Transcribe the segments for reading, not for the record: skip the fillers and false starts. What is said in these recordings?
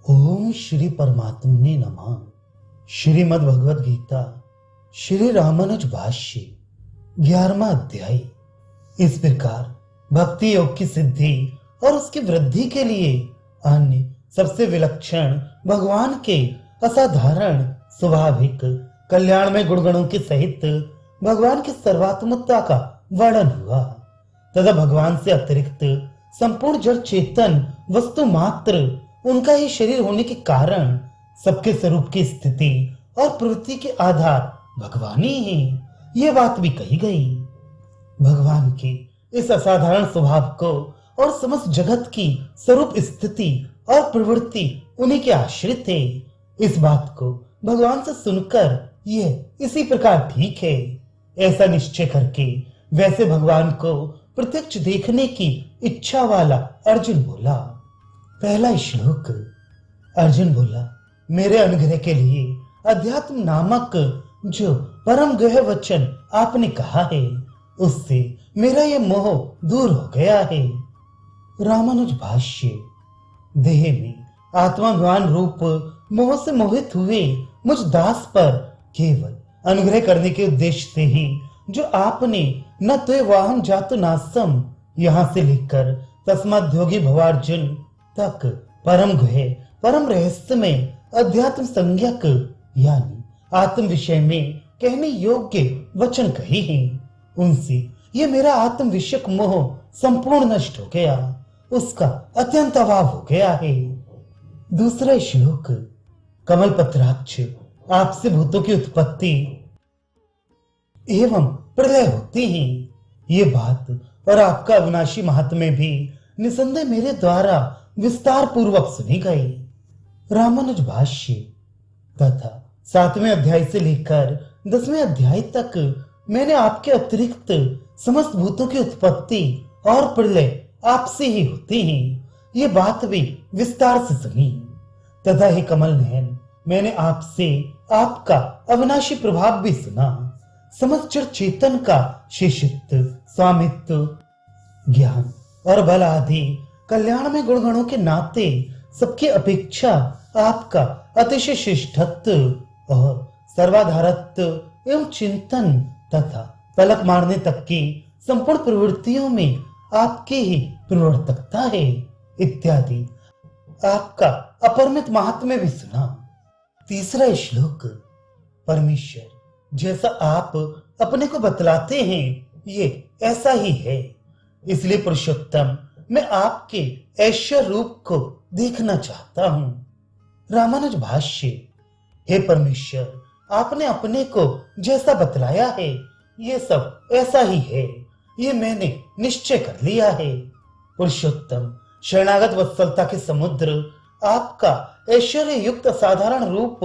ओम श्री परमात्मने नमः। श्रीमद् भगवद गीता श्री रामानुज भाष्य 11वां अध्याय। इस प्रकार भक्ति योग की सिद्धि और उसकी वृद्धि के लिए अन्य सबसे विलक्षण भगवान के असाधारण स्वाभाविक कल्याण में गुणगणों के सहित भगवान की सर्वात्मकता का वर्णन हुआ तथा भगवान से अतिरिक्त संपूर्ण जड़ चेतन वस्तु मात्र उनका ही शरीर होने के कारण सबके स्वरूप की स्थिति और प्रवृत्ति के आधार भगवान ही है। यह बात भी कही गई। भगवान के इस असाधारण स्वभाव को और समस्त जगत की स्वरूप स्थिति और प्रवृत्ति उन्हीं के आश्रित है। इस बात को भगवान से सुनकर यह इसी प्रकार ठीक है ऐसा निश्चय करके वैसे भगवान को प्रत्यक्ष देखने की इच्छा वाला अर्जुन बोला। पहला श्लोक। अर्जुन बोला, मेरे अनुग्रह के लिए अध्यात्म नामक जो परम गहन वचन आपने कहा है उससे मेरा ये मोह दूर हो गया है। रामानुज भाष्य। देह में आत्माभिमान रूप मोह से मोहित हुए मुझ दास पर केवल अनुग्रह करने के उद्देश्य से ही जो आपने न तो वाहन जातु नासम यहाँ से लेकर तस्माद्योगी भवार्जुन तक परम गुहे परम रहस्य में अध्यात्म संज्ञक यानी आत्म विषय में कहने योग्य वचन कहे हैं उनसे ये मेरा आत्म विषयक मोह संपूर्ण नष्ट हो गया, उसका अत्यंत अभाव हो गया है। दूसरा श्लोक। कमल पत्राक्ष आपसे भूतों की उत्पत्ति एवं प्रलय होती है ये बात और आपका अविनाशी महात्म्य भी निसंदेह मेरे द्वारा विस्तार पूर्वक सुनी गई। रामानुज भाष्य। तथा 7वें अध्याय से लेकर 10वें अध्याय तक मैंने आपके अतिरिक्त समस्त भूतों की उत्पत्ति और प्रलय आपसे ही होती हैं ये बात भी विस्तार से सुनी। तथा हे कमल नयन मैंने आपसे आपका अविनाशी प्रभाव भी सुना। समस्त जड़ चेतन का शिष्यत्व स्वामित्व ज्ञान और बल आदि कल्याण में गुणगणों के नाते सबकी अपेक्षा आपका अतिशय श्रेष्ठत्व और सर्वाधारत्व एवं चिंतन तथा पलक मारने तक की संपूर्ण प्रवृत्तियों में आपके ही प्रवर्तकता है इत्यादि आपका अपरिमित महात्म्य भी सुना। तीसरा श्लोक। परमेश्वर जैसा आप अपने को बतलाते हैं ये ऐसा ही है, इसलिए पुरुषोत्तम मैं आपके ऐश्वर्य रूप को देखना चाहता हूं। रामानुज भाष्य। हे परमेश्वर आपने अपने को जैसा बतलाया है ये सब ऐसा ही है ये मैंने निश्चय कर लिया है। पुरुषोत्तम शरणागत वत्सलता के समुद्र आपका ऐश्वर्य युक्त साधारण रूप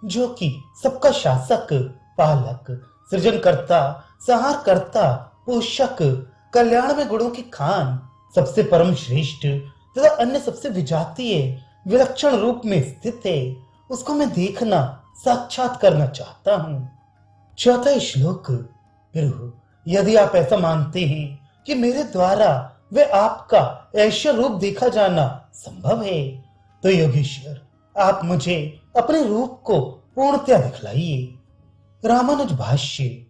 जो कि सबका शासक पालक सृजनकर्ता संहारकर्ता पोषक कल्याण में गुणों की खान सबसे परम श्रेष्ठ तथा अन्य सबसे विजातीय विलक्षण रूप में स्थित है उसको मैं देखना साक्षात करना चाहता हूं। चौथा श्लोक। प्रभु यदि आप ऐसा मानते हैं कि मेरे द्वारा वे आपका ऐश्वर्य रूप देखा जाना संभव है तो योगेश्वर आप मुझे अपने रूप को पूर्णतया दिखलाइए। रामानुज भाष्य।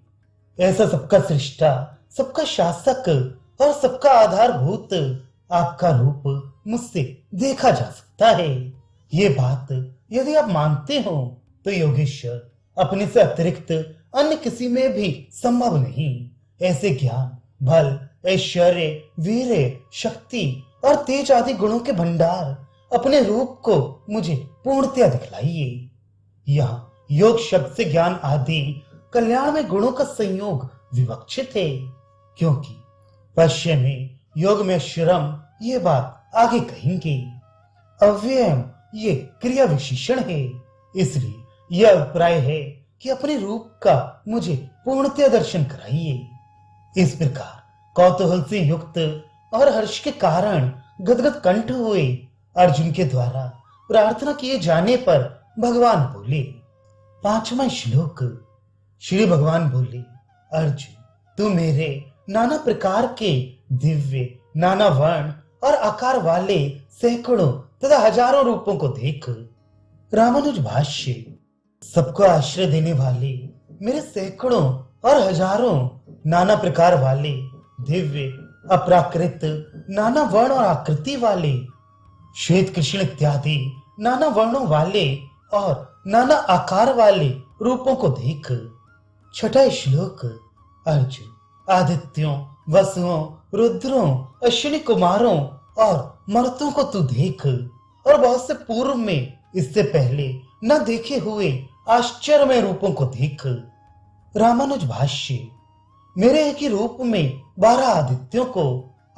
ऐसा सबका सृष्टा सबका शासक और सबका आधारभूत आपका रूप मुझसे देखा जा सकता है ये बात यदि आप मानते हो तो योगेश्वर अपने से अतिरिक्त अन्य किसी में भी संभव नहीं। ऐसे ज्ञान बल ऐश्वर्य वीर शक्ति और तेज आदि गुणों के भंडार अपने रूप को मुझे पूर्णतया दिखलाइए। यहाँ योग शब्द से ज्ञान आदि कल्याण में गुणों का संयोग विवक्षित है क्योंकि पश्य में योग में श्रम ये बात आगे कहेंगे। अव्ययम ये क्रिया विशेषण है इसलिए यह अभिप्राय है कि अपने रूप का मुझे पूर्णतया दर्शन कराइए। इस प्रकार कौतूहल से युक्त और हर्ष के कारण गदगद कंठ हुए अर्जुन के द्वारा प्रार्थना किए जाने पर भगवान बोले। 5वां श्लोक। श्री भगवान बोले, अर्जुन तू मेरे नाना प्रकार के दिव्य नाना वर्ण और आकार वाले सैकड़ों तथा हजारों रूपों को देख। रामानुज भाष्य। सबको आश्रय देने वाले मेरे सैकड़ों और हजारों नाना प्रकार वाले दिव्य अपराकृत नाना वर्ण और आकृति वाले श्वेत कृष्ण इत्यादि नाना वर्णों वाले और नाना आकार वाले रूपों को देख। छठा श्लोक। अर्जुन आदित्यों वसुओं रुद्रों अश्विनी कुमारों और मर्तों को तू देख और बहुत से पूर्व में इससे पहले न देखे हुए आश्चर्यमय रूपों को देख। रामानुज भाष्य। मेरे एक ही रूप में 12 आदित्यों को,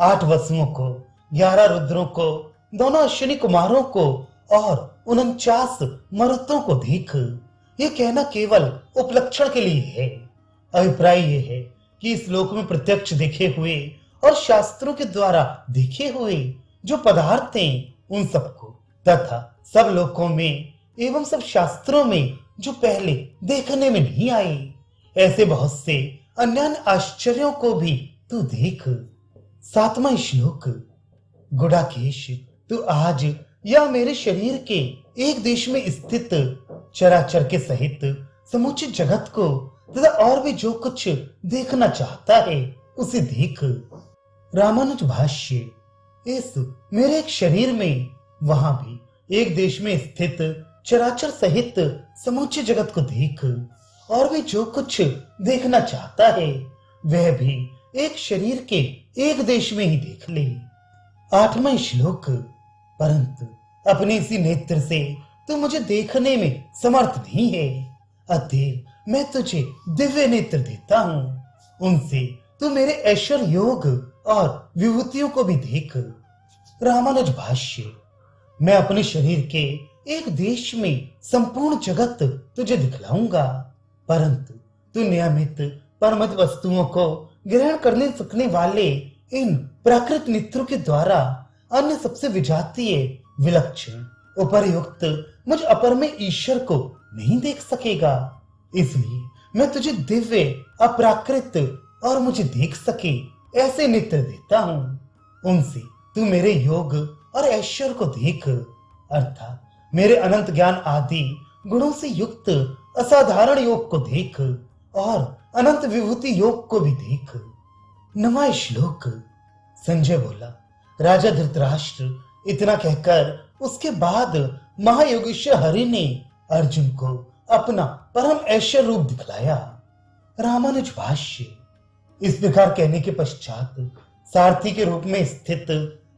8 वसुओं को, 11 रुद्रों को, दोनों अश्विनी कुमारों को और 49 मरुतों को देख। ये कहना केवल उपलक्षण के लिए है। अभिप्राय ये है कि इस लोक में प्रत्यक्ष देखे हुए और शास्त्रों के द्वारा देखे हुए जो पदार्थ हैं उन सबको तथा सब लोकों में एवं सब शास्त्रों में जो पहले देखने में नहीं आए ऐसे बहुत से अन्य आश्चर्यों को भी तू देख। 7वां श्लोक। गुडाकेश तू आज या मेरे शरीर के एक देश में स्थित चराचर के सहित समूचे जगत को तथा और भी जो कुछ देखना चाहता है उसे देख। रामानुज भाष्य। इस मेरे एक शरीर में वहां भी एक देश में स्थित चराचर सहित समूचे जगत को देख और भी जो कुछ देखना चाहता है वह भी एक शरीर के एक देश में ही देख ले। 8वां श्लोक। परंतु अपने इसी नेत्र से तू मुझे देखने में समर्थ नहीं है, अतएव मैं तुझे दिव्य नेत्र देता हूं, उनसे तू मेरे ऐश्वर्य योग और विभूतियों को भी देख। रामानुज भाष्य। मैं अपने शरीर के एक देश में संपूर्ण जगत तुझे दिखलाऊंगा, परंतु तू नियमित परमत वस्तुओं को ग्रहण करने सकने वाले इन प्राकृत नेत्रों के द्वारा अन्य सबसे विजातीय विलक्षण उपरयुक्त मुझ अपर में ईश्वर को नहीं देख सकेगा। इसलिए मैं तुझे दिव्य अपराकृत और मुझे देख सके ऐसे नेत्र देता हूं, उनसे तू मेरे योग और ऐश्वर्य को देख, अर्थात मेरे अनंत ज्ञान आदि गुणों से युक्त असाधारण योग को देख और अनंत विभूति योग को भी देख। 9वां श्लोक। संजय बोला, राजा धृतराष्ट्र इतना कहकर उसके बाद महायोगेश्वर हरि ने अर्जुन को अपना परम ऐश्वर्य रूप दिखलाया। रामानुज भाष्य। इस प्रकार कहने के पश्चात सारथी के रूप में स्थित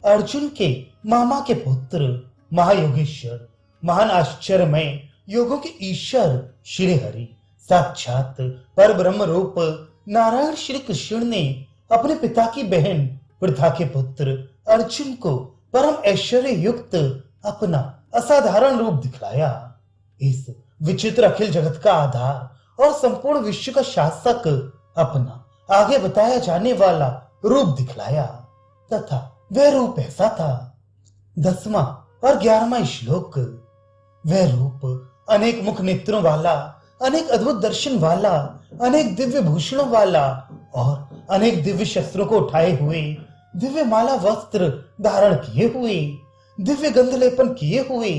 अर्जुन के मामा के पुत्र महायोगेश्वर महान आश्चर्यमय योगों के ईश्वर श्री हरि साक्षात पर ब्रह्म रूप नारायण श्री कृष्ण ने अपने पिता की बहन पृथा के पुत्र अर्जुन को परम ऐश्वर्य युक्त अपना असाधारण रूप दिखलाया। इस विचित्र अखिल जगत का आधार और संपूर्ण विश्व का शासक अपना आगे बताया जाने वाला रूप दिखलाया तथा वह रूप ऐसा था। 10वां और 11वां श्लोक। वह रूप अनेक मुख नेत्रों वाला, अनेक अद्भुत दर्शन वाला, अनेक दिव्य भूषणों वाला और अनेक दिव्य शस्त्रों को उठाए हुए, दिव्य माला वस्त्र धारण किए हुए, दिव्य गंध लेपन किए हुए,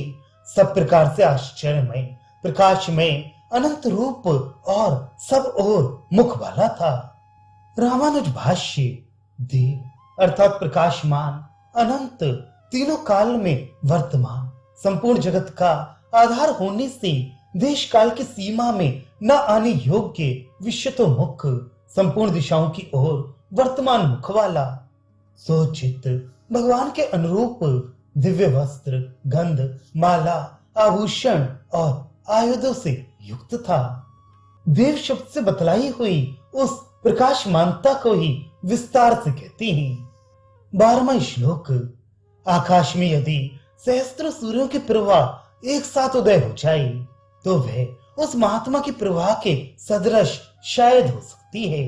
सब प्रकार से आश्चर्यमय प्रकाशमय अनंत रूप और सब ओर मुख वाला था। रामानुज भाष्य। देव अर्थात प्रकाशमान अनंत तीनों काल में वर्तमान संपूर्ण जगत का आधार होने से देश काल की सीमा में न आने योग्य विश्वतो मुख संपूर्ण दिशाओं की ओर वर्तमान मुख वाला सोचित भगवान के अनुरूप दिव्य वस्त्र गंध माला आभूषण और आयुधों से युक्त था। देव शब्द से बतलाई हुई उस प्रकाशमानता को ही विस्तार से कहते हैं। 12वां श्लोक। आकाश में यदि सहस्त्र सूर्यों की प्रवाह एक साथ उदय हो जाए तो वह उस महात्मा की प्रवाह के सदृश शायद हो सकती है।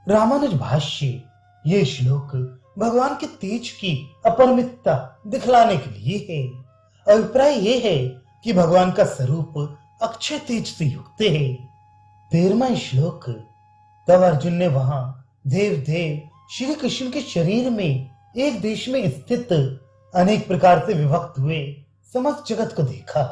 रामानुज भाष्य। ये श्लोक भगवान के तेज की अपरिमितता दिखलाने के लिए है। अभिप्राय यह है कि भगवान का स्वरूप अक्षय तेज से युक्त है। 13वां श्लोक। तब अर्जुन ने वहां देव श्री कृष्ण के शरीर में एक देश में स्थित अनेक प्रकार से विभक्त हुए समस्त जगत को देखा।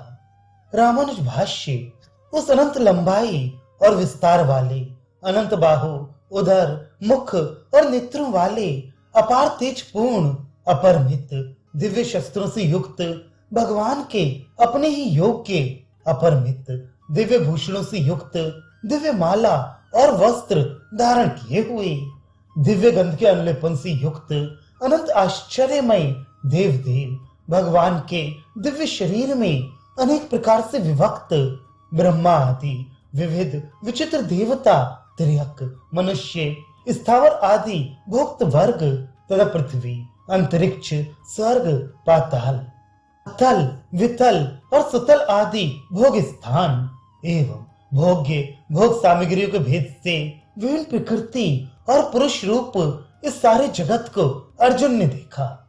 रामानुज भाष्य उस अनंत लंबाई और विस्तार वाले, अनंत बाहु, उदर, मुख और नेत्रों वाले, अपार तेज पूर्ण, अपरमित दिव्य शस्त्रों से युक्त भगवान के अपने ही योग के अपरमित दिव्य भूषणों से युक्त दिव्य माला और वस्त्र धारण किए हुए, दिव्य गंध के अनुलेपन से युक्त अनंत आश्चर्यमय देव देव भगवान के दिव्य शरीर में अनेक प्रकार से विभक्त ब्रह्मा आदि विविध विचित्र देवता, त्रियक, मनुष्य, स्थावर आदि भोक्त वर्ग तथा पृथ्वी, अंतरिक्ष, स्वर्ग, पाताल, तल, वितल और सुतल आदि भोग स्थान एवं भोग्य भोग सामग्रियों के भेद से विभिन्न प्रकृति और पुरुष रूप इस सारे जगत को अर्जुन ने देखा।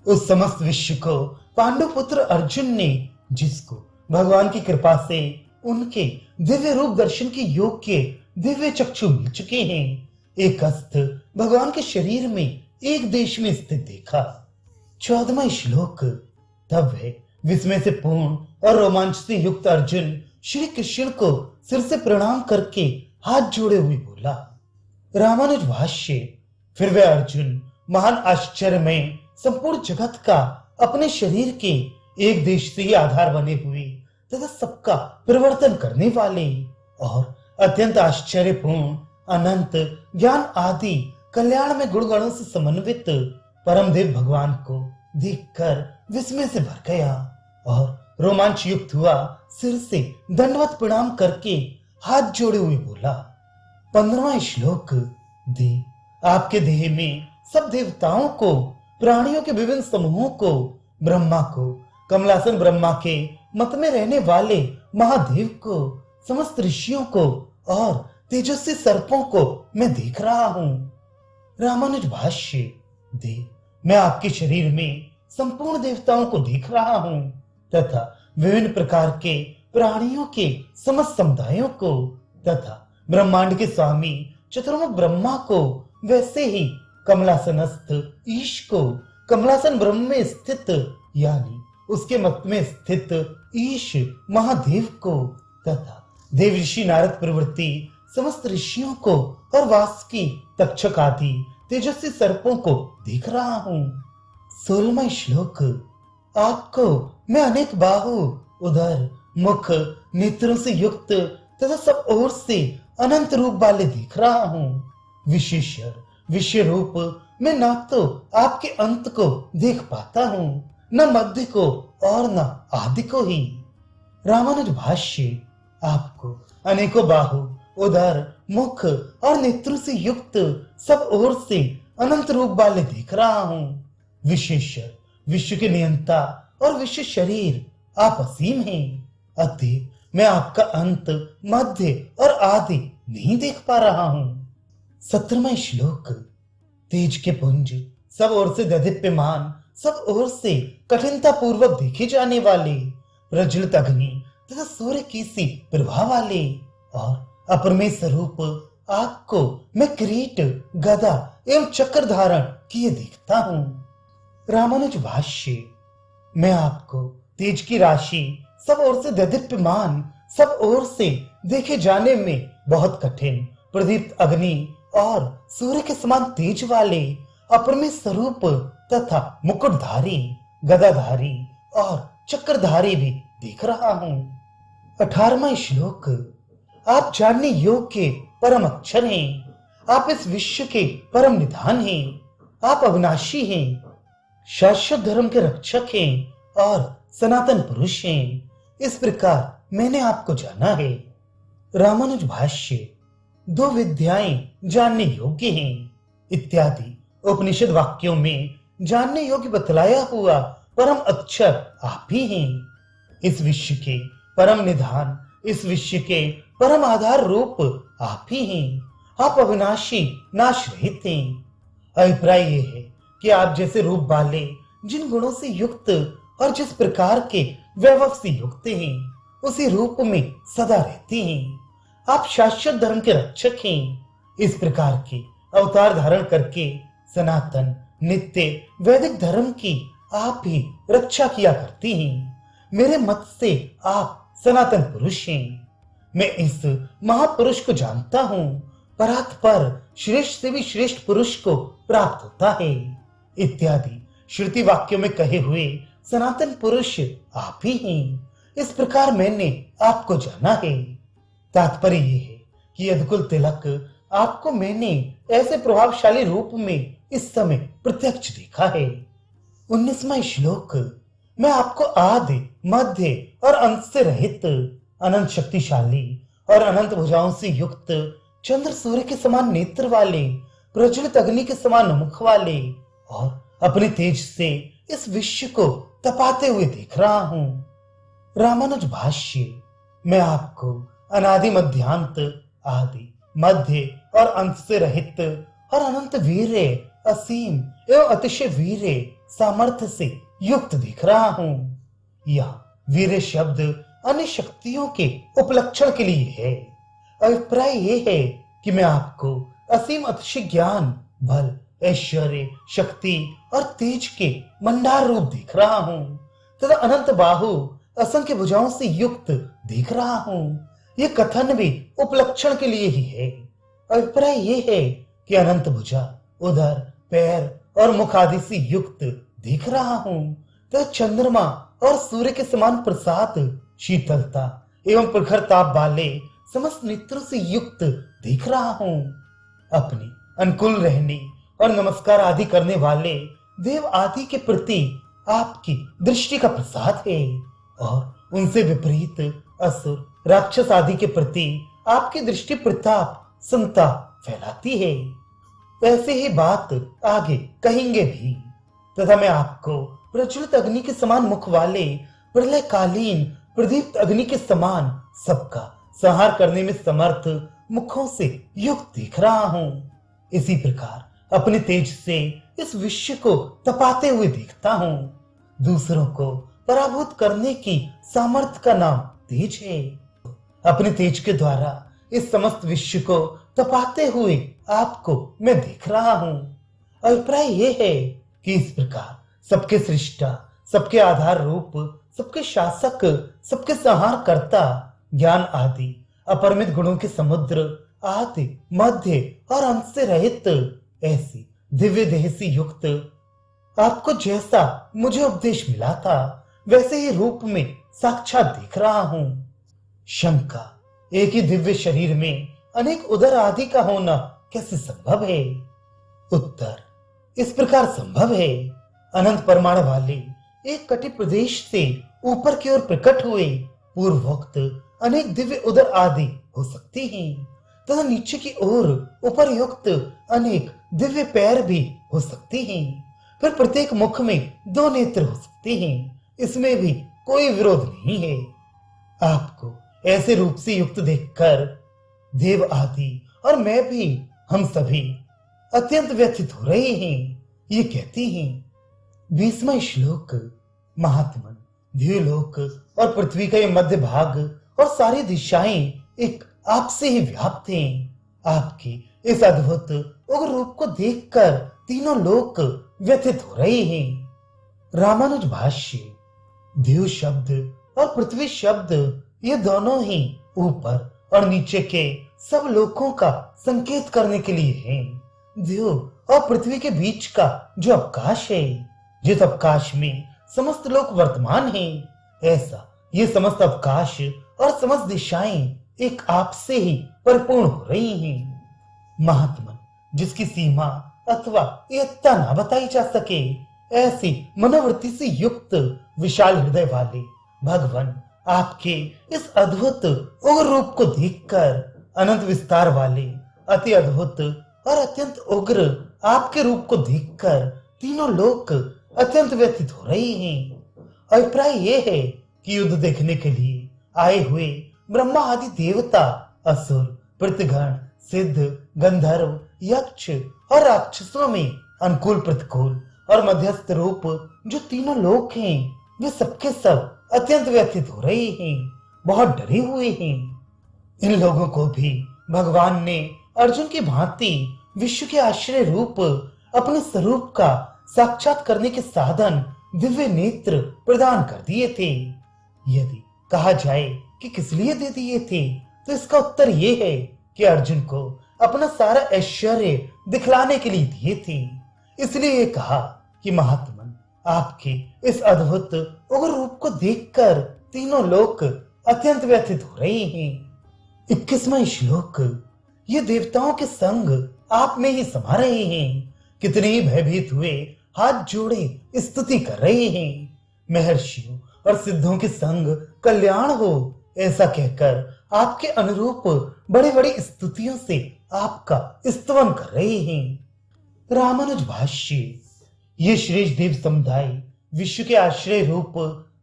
उस समस्त विश्व को पांडु पुत्र अर्जुन ने, जिसको भगवान की कृपा से उनके दिव्य रूप दर्शन के योग के दिव्य चक्षु मिल चुके हैं, एक हस्त भगवान के शरीर में एक देश में स्थित देखा। 14वां श्लोक। तब वह विस्मय से पूर्ण और रोमांच से युक्त अर्जुन श्री कृष्ण को सिर से प्रणाम करके हाथ जोड़े हुए बोला। रामानुज भाष्य। फिर वह अर्जुन महान आश्चर्य में संपूर्ण जगत का अपने शरीर के एक देश से ही आधार बने हुए तथा सबका परिवर्तन करने वाले और अत्यंत आश्चर्यपूर्ण अनंत ज्ञान आदि कल्याण में गुणगणों से समन्वित परमदेव भगवान को देखकर विस्मय से भर गया और रोमांच युक्त हुआ सिर से दंडवत प्रणाम करके हाथ जोड़े हुए बोला। 15वां श्लोक। आपके देह में सब देवताओं को, प्राणियों के विभिन्न समूहों को, ब्रह्मा को, कमलासन ब्रह्मा के मत में रहने वाले महादेव को, समस्त ऋषियों को और तेजस्वी सर्पों को मैं देख रहा हूं। रामानुज भाष्य। मैं आपके शरीर में संपूर्ण देवताओं को देख रहा हूं तथा विभिन्न प्रकार के प्राणियों के समस्त समुदायों को तथा ब्रह्मांड के स्वामी चतुर्मुख ब्रह्मा को, वैसे ही कमलासनस्थ ईश को, कमलासन ब्रह्म में स्थित यानी उसके मत में स्थित ईश महादेव को तथा देव ऋषि नारद प्रवृत्ति समस्त ऋषियों को और वासुकी, तक्षक आदि तेजस्वी सर्पों को देख रहा हूं। 16वां श्लोक। आपको मैं अनेक बाहु, उदर, मुख, नेत्रों से युक्त तथा सब ओर से अनंत रूप वाले देख रहा हूं। विशेषर विषय रूप मैं न तो आपके अंत को देख पाता हूं, न मध्य को और न आदि को ही। रामानुज भाष्य। आपको अनेकों बाहु, उदर, मुख और नेत्रों से युक्त सब ओर से अनंत रूप वाले देख रहा हूं। विशेषर विश्व के नियंता और विश्व शरीर आप असीम हैं, अतः मैं आपका अंत, मध्य और आदि नहीं देख पा रहा हूं। 17वां श्लोक। तेज के पुंज, सब ओर से दैदीप्यमान, सब ओर से कठिनता पूर्वक देखे जाने वाले, प्रज्वलित अग्नि तथा सूर्य की सी प्रभा वाले और अपरमेय स्वरूप आपको मैं किरीट, गदा एवं चक्र धारण किए देखता हूं। रामानुज भाष्य। मैं आपको तेज की राशि, सब ओर से दैदीप्यमान, सब ओर से देखे जाने में बहुत कठिन, प्रदीप्त अग्नि और सूर्य के समान तेज वाले, अपरमेय स्वरूप तथा मुकुटधारी, गदाधारी और चक्रधारी भी देख रहा हूं। 18वां श्लोक। आप जानने योग्य परम अक्षर हैं, आप इस विश्व के परम निधान हैं, आप अविनाशी हैं, शाश्वत धर्म के रक्षक हैं और सनातन पुरुष हैं। इस प्रकार मैंने आपको जाना है। रामानुज भाष्य। 2 विद्याएं जानने योग्य हैं इत्यादि उपनिषद वाक्यों में जानने योग्य बतलाया हुआ परम अक्षर आप ही हैं। इस विश्व के परम निधान, इस विश्व के परम आधार रूप आप ही हैं। आप अविनाशी, नाश रहित हैं। अभिप्राय यह है कि आप जैसे रूप वाले, जिन गुणों से युक्त और जिस प्रकार के वैभव से युक्त हैं, उसी रूप में सदा रहते हैं। आप शाश्वत धर्म के रक्षक हैं। इस प्रकार के अवतार धारण करके सनातन, नित्य, वैदिक धर्म की आप ही रक्षा किया करती हैं। मेरे मत से आप सनातन पुरुष हैं। मैं इस महापुरुष को जानता हूं। परात पर श्रेष्ठ से भी श्रेष्ठ पुरुष को प्राप्त होता है इत्यादि श्रुति वाक्यों में कहे हुए सनातन पुरुष आप ही हैं। इस प्रकार मैंने आपको जाना है। तात्पर्य यह है कि यदुकुल तिलक आपको मैंने ऐसे प्रभावशाली रूप में इस समय प्रत्यक्ष देखा है। 19वां श्लोक। मैं आपको आदि मध्य और अंत से रहित अनंत शक्तिशाली और अनंत भुजाओं से युक्त चंद्र सूर्य के समान नेत्र वाले प्रज्वलित अग्नि के समान मुख वाले और अपने तेज से इस विश्व को तपाते हुए देख रहा हूं। रामानुज भाष्य। मैं आपको अनादि मध्यांत आदि मध्य और अंत से रहित और अनंत वीर्य असीम एवं अतिशय वीर्य सामर्थ्य से युक्त दिख रहा हूं। यह वीर्य शब्द अन्य शक्तियों के उपलक्षण के लिए है। अभिप्राय यह है कि मैं आपको असीम अतिशय ज्ञान बल ऐश्वर्य शक्ति और तेज के मंडार रूप दिख रहा हूं तथा अनंत बाहु असंख्य भुजाओं से युक्त दिख रहा हूं। यह कथन भी उपलक्षण के लिए ही है। अभिप्राय यह है कि अनंत भुजा उदर पैर और मुख आदि से युक्त दिख रहा हूं तथा चंद्रमा और सूर्य के समान प्रसाद शीतलता एवं प्रखर ताप वाले समस्त नेत्रों से युक्त दिख रहा हूं। अपने अनुकूल रहने और नमस्कार आदि करने वाले देव आदि के प्रति आपकी दृष्टि का प्रसाद है और उनसे विपरीत असुर राक्षस आदि के प्रति आपकी दृष्टि प्रताप संताप फैलाती है। ऐसे ही बात आगे कहेंगे भी। तथा मैं आपको प्रज्वलित अग्नि के समान मुख वाले प्रलयकालीन प्रदीप्त अग्नि के समान सबका संहार करने में समर्थ मुखों से युक्त दिख रहा हूं। इसी प्रकार अपने तेज से इस विश्व को तपाते हुए देखता हूं। दूसरों को पराभूत करने की सामर्थ्य का नाम तेज है। अपने तेज के द्वारा इस समस्त विश्व को तपाते हुए आपको मैं देख रहा हूं। अभिप्राय यह है कि इस प्रकार सबके सृष्टा सबके आधार रूप सबके शासक सबके संहार करता ज्ञान आदि अपरिमित गुणों के समुद्र आदि मध्य और अंत से रहित ऐसी दिव्य देह से युक्त आपको जैसा मुझे उपदेश मिला था वैसे ही रूप में साक्षात दिख रहा हूं। शंका। एक ही दिव्य शरीर में अनेक उदर आदि का होना कैसे संभव है? उत्तर। इस प्रकार संभव है। अनंत परमाणु वाले एक कटि प्रदेश से ऊपर की ओर प्रकट हुए पूर्वोक्त अनेक दिव्य उदर आदि हो सकती हैं तथा नीचे की ओर उपरयुक्त अनेक दिव्य पैर भी हो सकते हैं। फिर प्रत्येक मुख में 2 नेत्र हो सकते हैं। इसमें भी कोई विरोध नहीं है। आपको ऐसे रूप से युक्त देखकर देव आदि और मैं भी हम सभी अत्यंत व्यथित हो रहे हैं। ये कहती हैं। 20वां श्लोक। महात्मन द्युलोक और पृथ्वी का ये मध्य भाग और सारी दिशाएं एक आपसे ही व्याप्त हैं। आपके इस अद्भुत उग्र रूप को देखकर तीनों लोक व्यथित हो रहे हैं। रामानुज भाष्य। द्यु शब्द और पृथ्वी शब्द ये दोनों ही ऊपर और नीचे के सब लोकों का संकेत करने के लिए हैं। द्यु और पृथ्वी के बीच का जो अवकाश है जिस अवकाश में समस्त लोक वर्तमान हैं, ऐसा ये समस्त अवकाश और समस्त दिशाएं एक आप से ही परिपूर्ण हो रही हैं। महात्मन जिसकी सीमा अथवा एकता ना बताई जा सके ऐसी मनोवृत्ति से युक्त विशाल हृदय वाले भगवान आपके इस अद्भुत उग्र रूप को देखकर अनंत विस्तार वाले अति अद्भुत और अत्यंत उग्र आपके रूप को देखकर तीनों लोक अत्यंत व्यथित हो रहे हैं। अभिप्राय यह है कि युद्ध देखने के लिए आए हुए ब्रह्मा आदि देवता असुर प्रतिगण सिद्ध गंधर्व यक्ष और राक्षसों में अनुकूल प्रतिकूल और मध्यस्थ रूप जो तीनों लोक हैं वे सबके सब अत्यंत व्यथित हो रहे हैं, बहुत डरे हुए हैं। इन लोगों को भी भगवान ने अर्जुन की भांति विश्व के आश्रय रूप अपने स्वरूप का साक्षात करने के साधन दिव्य नेत्र प्रदान कर दिए थे। यदि कहा जाए कि किस लिए दे दिए थे, तो इसका उत्तर यह है कि अर्जुन को अपना सारा ऐश्वर्य दिखलाने के लिए दिए थे। इसलिए ये कहा कि महात्मन, आपके इस अद्भुत उग्र रूप को देखकर तीनों लोग अत्यंत व्यथित हो रहे हैं। 21वां श्लोक। ये देवताओं के संग आप में ही समा रहे हैं, कितने ही भयभीत हुए हाथ जोड़े स्तुति कर रहे हैं। महर्षियों और सिद्धों के संग कल्याण हो, ऐसा कहकर आपके अनुरूप बड़ी बड़ी स्तुतियों से आपका स्तवन कर रहे हैं। रामानुज भाष्य। ये श्रेष्ठ देव समुदाय विश्व के आश्रय रूप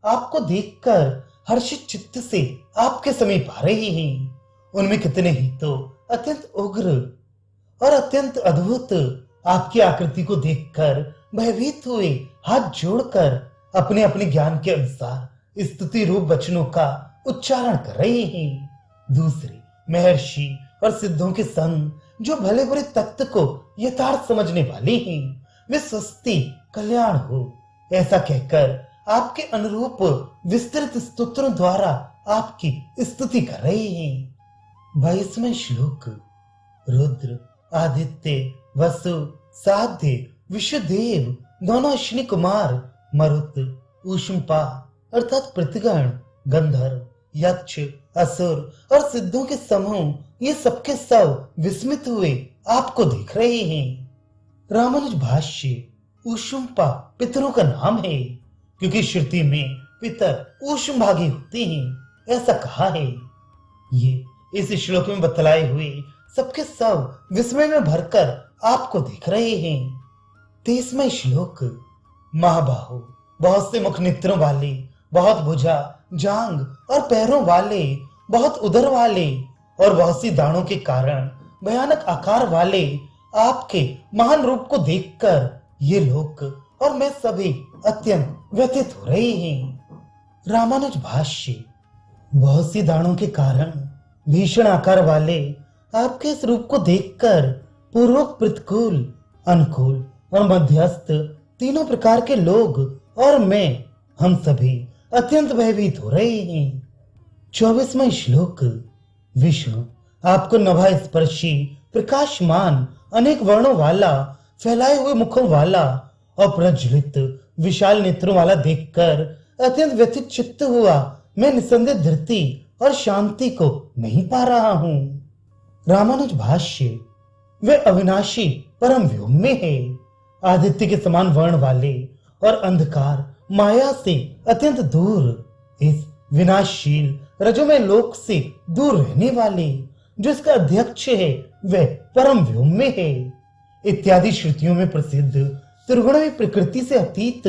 आपको देखकर हर्षित चित्त से आपके समीप आ रहे हैं। उनमें कितने ही तो अत्यंत उग्र और अत्यंत अद्भुत आपकी आकृति को देखकर भयभीत हुए हाथ जोड़कर अपने अपने ज्ञान के अनुसार स्तुति रूप वचनों का उच्चारण कर रहे हैं। दूसरे महर्षि और सिद्धों के संग जो भले बुरे तत्व को यथार्थ समझने वाले हैं, वे स्वस्ति कल्याण हो, ऐसा कहकर आपके अनुरूप विस्तृत स्तोत्रों द्वारा आपकी स्तुति कर रहे हैं। 22वां श्लोक। रुद्र, आदित्य, वसु, साध्य, विश्वदेव, दोनों अश्विनी कुमार, मरुत, ऊष्मपा अर्थात प्रतिगण, गंधर्व, यक्ष, असुर और सिद्धों के समूह, ये सबके सब विस्मित हुए आपको देख रहे हैं। रामानुज भाष्य। ऊष्मपा पितरों का नाम है, क्योंकि श्रुति में पितर ऊष्मभागी होते हैं, ऐसा कहा है। ये इस श्लोक में बतलाए हुए सबके सब विस्मय में भरकर आपको देख रहे हैं। 23वां श्लोक। महाबाहो, बहुत से मुख नेत्रों वाले, बहुत भुजा, जांग और पैरों वाले, बहुत उदर वाले और बहुत सी दाढ़ों के कारण भयानक आकार वाले आपके महान रूप को देखकर ये लोग और मैं सभी अत्यंत व्यथित हो रहे हैं। रामानुज भाष्य। बहुत सी दाढ़ों के कारण भीषण आकार वाले आपके इस रूप को देखकर पूर्वक प्रतिकूल, अनुकूल और मध्यस्थ तीनों प्रकार के लोग और मैं, हम सभी अत्यंत भयभीत हो रहे हैं। 24वां श्लोक। विष्णु, आपको नभा स्पर्शी, प्रकाशमान, अनेक वर्णों वाला, फैलाए हुए मुखों वाला और प्रज्वलित विशाल नेत्रों वाला देखकर अत्यंत व्यथित चित्त हुआ मैं निसंदेह धृति और शांति को नहीं पा रहा हूं। रामानुज भाष्य। वे अविनाशी परम व्योम में है, आदित्य के समान वर्ण वाले और अंधकार माया से अत्यंत दूर, इस विनाशशील रजोमय लोक से दूर रहने वाले, जो इसका अध्यक्ष है, वह परम व्योम में है। इत्यादि श्रुतियों में प्रसिद्ध त्रिगुणमय प्रकृति से अतीत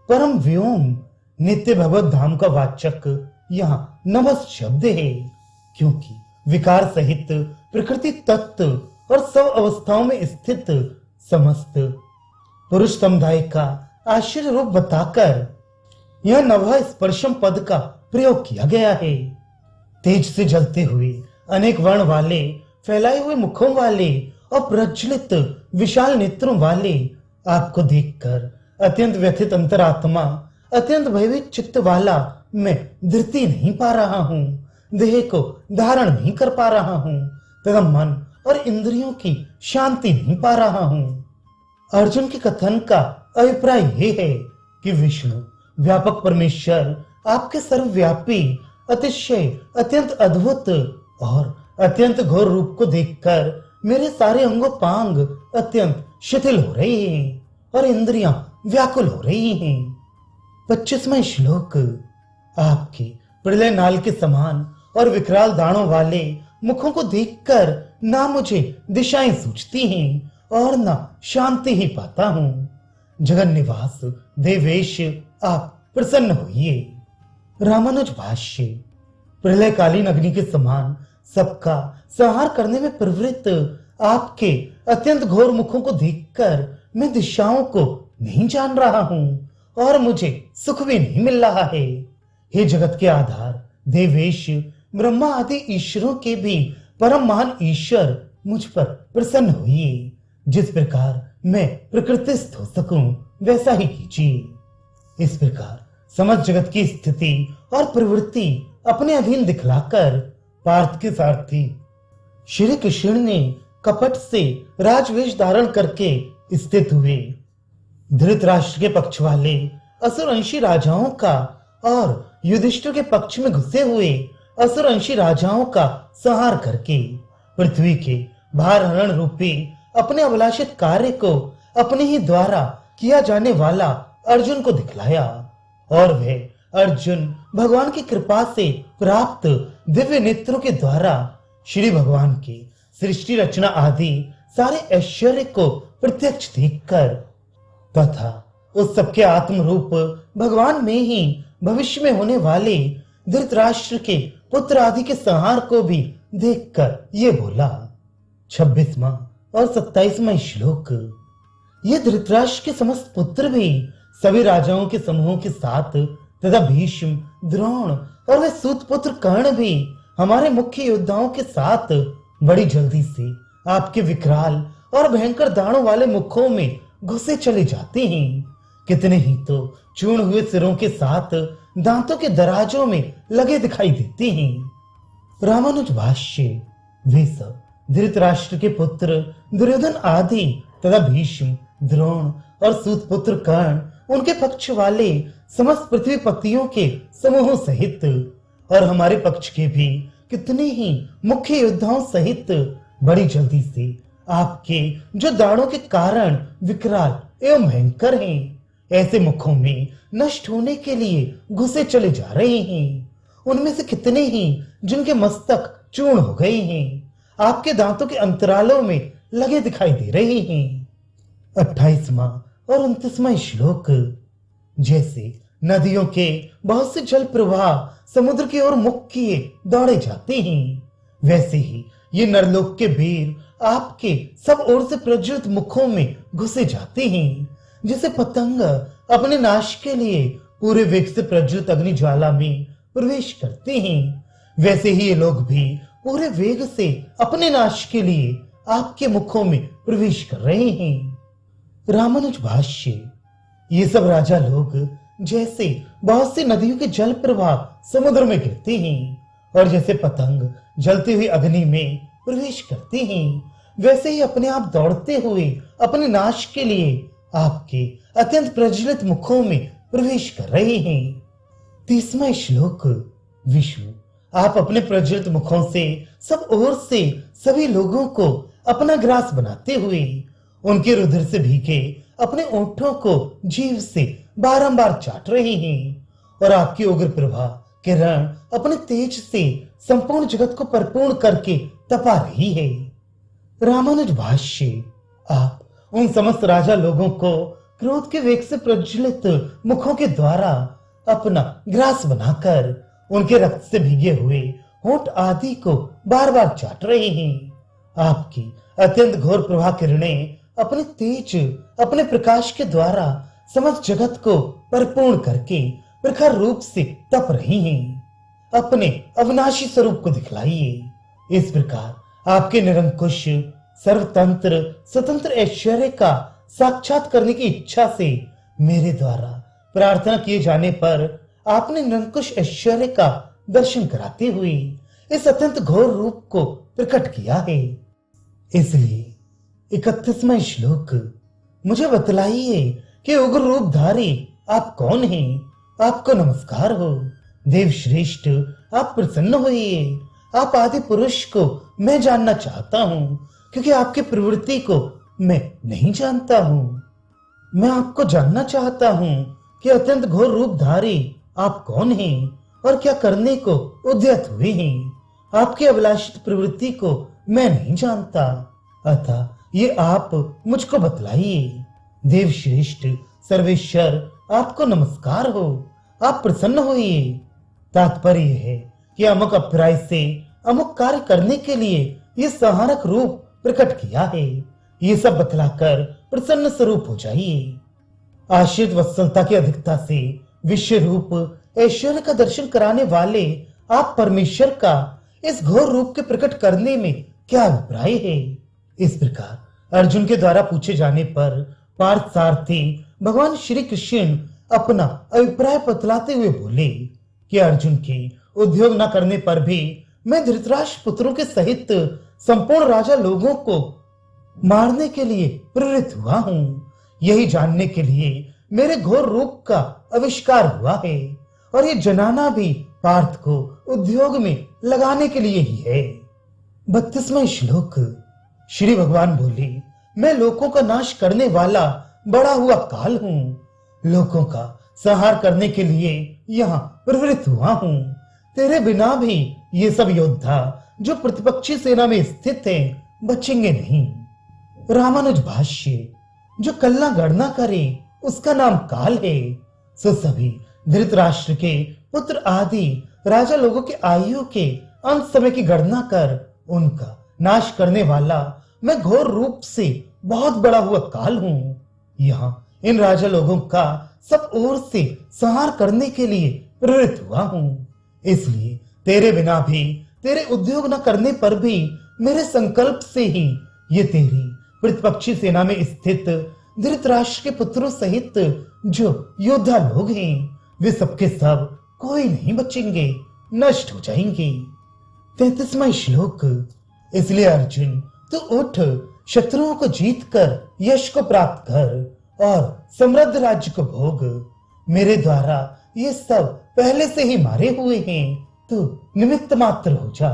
परम व्योम नित्य भगवत धाम का वाचक यहाँ नभस शब्द है, क्योंकि विकार सहित प्रकृति तत्व और सब अवस्थाओं में स्थित समस्त पुरुष समुदाय का आश्चर्य रूप बताकर यह नभा स्पर्शम पद का प्रयोग किया गया है। तेज से जलते हुए अनेक वर्ण वाले, फैलाए हुए मुखों वाले और प्रज्वलित विशाल नेत्रों वाले आपको देखकर अत्यंत व्यथित अंतरात्मा, अत्यंत भयभीत चित्त वाला मैं धृति नहीं पा रहा हूँ, देह को धारण नहीं कर पा रहा हूँ तथा मन और इंद्रियों की शांति नहीं पा रहा हूँ। अर्जुन के कथन का अभिप्राय यह है कि विष्णु व्यापक परमेश्वर आपके सर्वव्यापी, अतिशय अत्यंत अद्भुत और अत्यंत घोर रूप को देखकर मेरे सारे अंगोपांग अत्यंत शिथिल हो रहे हैं और इंद्रियां व्याकुल हो रही हैं। 25वां श्लोक। आपके प्रलय नाल के समान और विकराल दाढ़ों वाले मुखों को देखकर ना मुझे दिशाएं सूझती हैं और ना शांति ही पाता हूँ। जगन निवास देवेश, आप प्रसन्न होइए। रामानुज भाष्य। प्रलयकालीन अग्नि के समान सबका संहार करने में प्रवृत्त आपके अत्यंत घोर मुखों को देखकर मैं दिशाओं को नहीं जान रहा हूँ और मुझे सुख भी नहीं मिल रहा है। हे जगत के आधार, देवेश, ब्रह्मा आदि ईश्वरों के भी परम महान ईश्वर, मुझ पर प्रसन्न हुई। जिस प्रकार मैं प्रकृतिस्थ हो सकूं वैसा ही कीजिए। इस प्रकार समस्त जगत की स्थिति और प्रवृत्ति अपने अधीन दिखलाकर पार्थ के सारथी श्री कृष्ण ने कपट से राजवेश धारण करके स्थित हुए धृतराष्ट्र के पक्ष वाले असुरंशी राजाओं का और युधिष्ठिर के पक्ष में घुसे हुए असुरंशी राजाओं का संहार करके पृथ्वी के भार हरण रूपी अपने अभिलाषित कार्य को अपने ही द्वारा किया जाने वाला अर्जुन को दिखलाया और वह अर्जुन भगवान की कृपा से प्राप्त दिव्य नेत्रों के द्वारा श्री भगवान के सृष्टि रचना आदि सारे ऐश्वर्य को प्रत्यक्ष देखकर तथा उस सबके आत्म रूप भगवान में ही भविष्य में होने वाले धृतराष्ट्र के पुत्र आदि के संहार को भी देखकर ये बोला। 26वां और 27वां श्लोक। ये धृतराष्ट्र के समस्त पुत्र भी सभी राजाओं के समूहों के साथ तथा भीष्म, द्रोण और वे सूत पुत्र कर्ण भी हमारे मुख्य योद्धाओं के साथ बड़ी जल्दी से आपके विकराल और भयंकर दाणों वाले मुखों में घुसे चले जाते हैं। कितने ही तो चूर्ण हुए सिरों के साथ दांतों के दराजों में लगे दिखाई देते हैं। रामानुज भाष्य। वे सब धृतराष्ट्र के पुत्र दुर्योधन आदि तथा भीष्म, द्रोण और सूत पुत्र कर्ण उनके पक्ष वाले समस्त पृथ्वी पतियों के समूहों सहित और हमारे पक्ष के भी कितने ही मुख्य योद्धाओं सहित बड़ी जल्दी से आपके जो दाणों के कारण विकराल एवं भयंकर हैं, ऐसे मुखों में नष्ट होने के लिए घुसे चले जा रहे हैं। उनमें से कितने ही जिनके मस्तक चूर्ण हो गए हैं, आपके दांतों के अंतरालों में लगे दिखाई दे रहे हैं। 28वां और 29वां श्लोक। जैसे नदियों के बहुत से जल प्रवाह समुद्र की ओर मुख किए दौड़े जाते हैं, वैसे ही ये नरलोक के वीर आपके सब ओर से प्रज्वलित मुखों में घुसे जाते हैं। जिसे पतंग अपने नाश के लिए पूरे वेग से प्रज्वलित अग्नि ज्वाला में प्रवेश करते हैं, वैसे ही ये लोग भी पूरे वेग से अपने नाश के लिए आपके मुखों में प्रवेश कर रहे हैं। रामानुज भाष्य। ये सब राजा लोग जैसे बहुत सी नदियों के जल प्रवाह समुद्र में गिरते हैं और जैसे पतंग जलती हुई अग्नि में प्रवेश करते हैं, वैसे ही अपने आप दौड़ते हुए अपने नाश के लिए आपके अत्यंत प्रज्वलित मुखों में प्रवेश कर रहे हैं। 30वां श्लोक। विष्णु, आप अपने प्रज्वलित मुखों से सब ओर से सभी लोगों को अपना ग्रास बनाते हुए उनके रुधिर से भीगे अपने ओंठों को जीभ से बारंबार चाट रहे हैं और आपकी उग्र प्रभा किरण अपने तेज से संपूर्ण जगत को परिपूर्ण करके तपा रही है। रामानुज भाष्य। आप उन समस्त राजा लोगों को क्रोध के वेग से प्रज्वलित मुखों के द्वारा अपना ग्रास बनाकर उनके रक्त से भीगे हुए होंठ आदि को बार बार चाट रहे हैं। आपकी अत्यंत घोर प्रभा किरणें अपने तेज अपने प्रकाश के द्वारा समस्त जगत को परिपूर्ण करके प्रखर रूप से तप रही हैं। अपने अविनाशी स्वरूप को दिखलाइए। इस प्रकार आपके निरंकुश सर्वतंत्र स्वतंत्र ऐश्वर्य का साक्षात करने की इच्छा से मेरे द्वारा प्रार्थना किए जाने पर आपने निरंकुश ऐश्वर्य का दर्शन कराते हुए इस अत्यंत घोर रूप को प्रकट किया है। इसलिए 31वां श्लोक। मुझे बतलाइए कि उग्र रूपधारी आप कौन हैं? आपको नमस्कार हो। देव श्रेष्ठ, आप प्रसन्न होइए। आप आदि पुरुष को मैं जानना चाहता हूँ, क्योंकि आपकी प्रवृत्ति को मैं नहीं जानता हूँ। मैं आपको जानना चाहता हूँ कि अत्यंत घोर रूपधारी आप कौन हैं और क्या करने को उद्यत हुए हैं। आपकी अभिलाषित प्रवृत्ति को मैं नहीं जानता, अतः ये आप मुझको बतलाइए। देव श्रेष्ठ सर्वेश्वर, आपको नमस्कार हो। आप प्रसन्न होइए। तात्पर्य है कि अमुक अभिप्राय से अमुक कार्य करने के लिए ये संहारक रूप प्रकट किया है। ये सब बतलाकर प्रसन्न स्वरूप हो जाइए। आश्रित वत्सलता की अधिकता से विश्व रूप ऐश्वर्य का दर्शन कराने वाले आप परमेश्वर का इस घोर रूप के प्रकट करने में क्या अभिप्राय है? इस प्रकार अर्जुन के द्वारा पूछे जाने पर पार्थ सारथी भगवान श्री कृष्ण अपना अभिप्राय बतलाते हुए बोले कि अर्जुन के उद्योग न करने पर भी मैं धृतराष्ट्र पुत्रों के सहित संपूर्ण राजा लोगों को मारने के लिए प्रेरित हुआ हूं। यही जानने के लिए मेरे घोर रूप का आविष्कार हुआ है और ये जनाना भी पार्थ को उद्योग में लगाने के लिए ही है। 32वां श्लोक। श्री भगवान बोले, मैं लोगों का नाश करने वाला बड़ा हुआ काल हूं। लोगों का संहार करने के लिए यहाँ प्रवृत्त हुआ हूं। तेरे बिना भी ये सब योद्धा जो प्रतिपक्षी सेना में स्थित हैं बचेंगे नहीं। रामानुज भाष्य। जो कलना गणना करे उसका नाम काल है। सो सभी धृतराष्ट्र के पुत्र आदि राजा लोगों के आयु के अंत समय की गणना कर उनका नाश करने वाला मैं घोर रूप से बहुत बड़ा हुआ काल हूं। यहाँ इन राजा लोगों का सब ओर से संहार करने के लिए प्रेरित हुआ हूं। इसलिए तेरे बिना भी, तेरे उद्योग न करने पर भी मेरे संकल्प से ही ये तेरी प्रतिपक्षी सेना में स्थित धृतराष्ट्र के पुत्रों सहित जो योद्धा लोग हैं वे सबके सब कोई नहीं बचेंगे, नष्ट हो जाएंगे। 33वां श्लोक। इसलिए अर्जुन तू उठ, शत्रुओं को जीत कर यश को प्राप्त कर और समृद्ध राज्य को भोग। मेरे द्वारा ये सब पहले से ही मारे हुए हैं, तू निमित्त मात्र हो जा।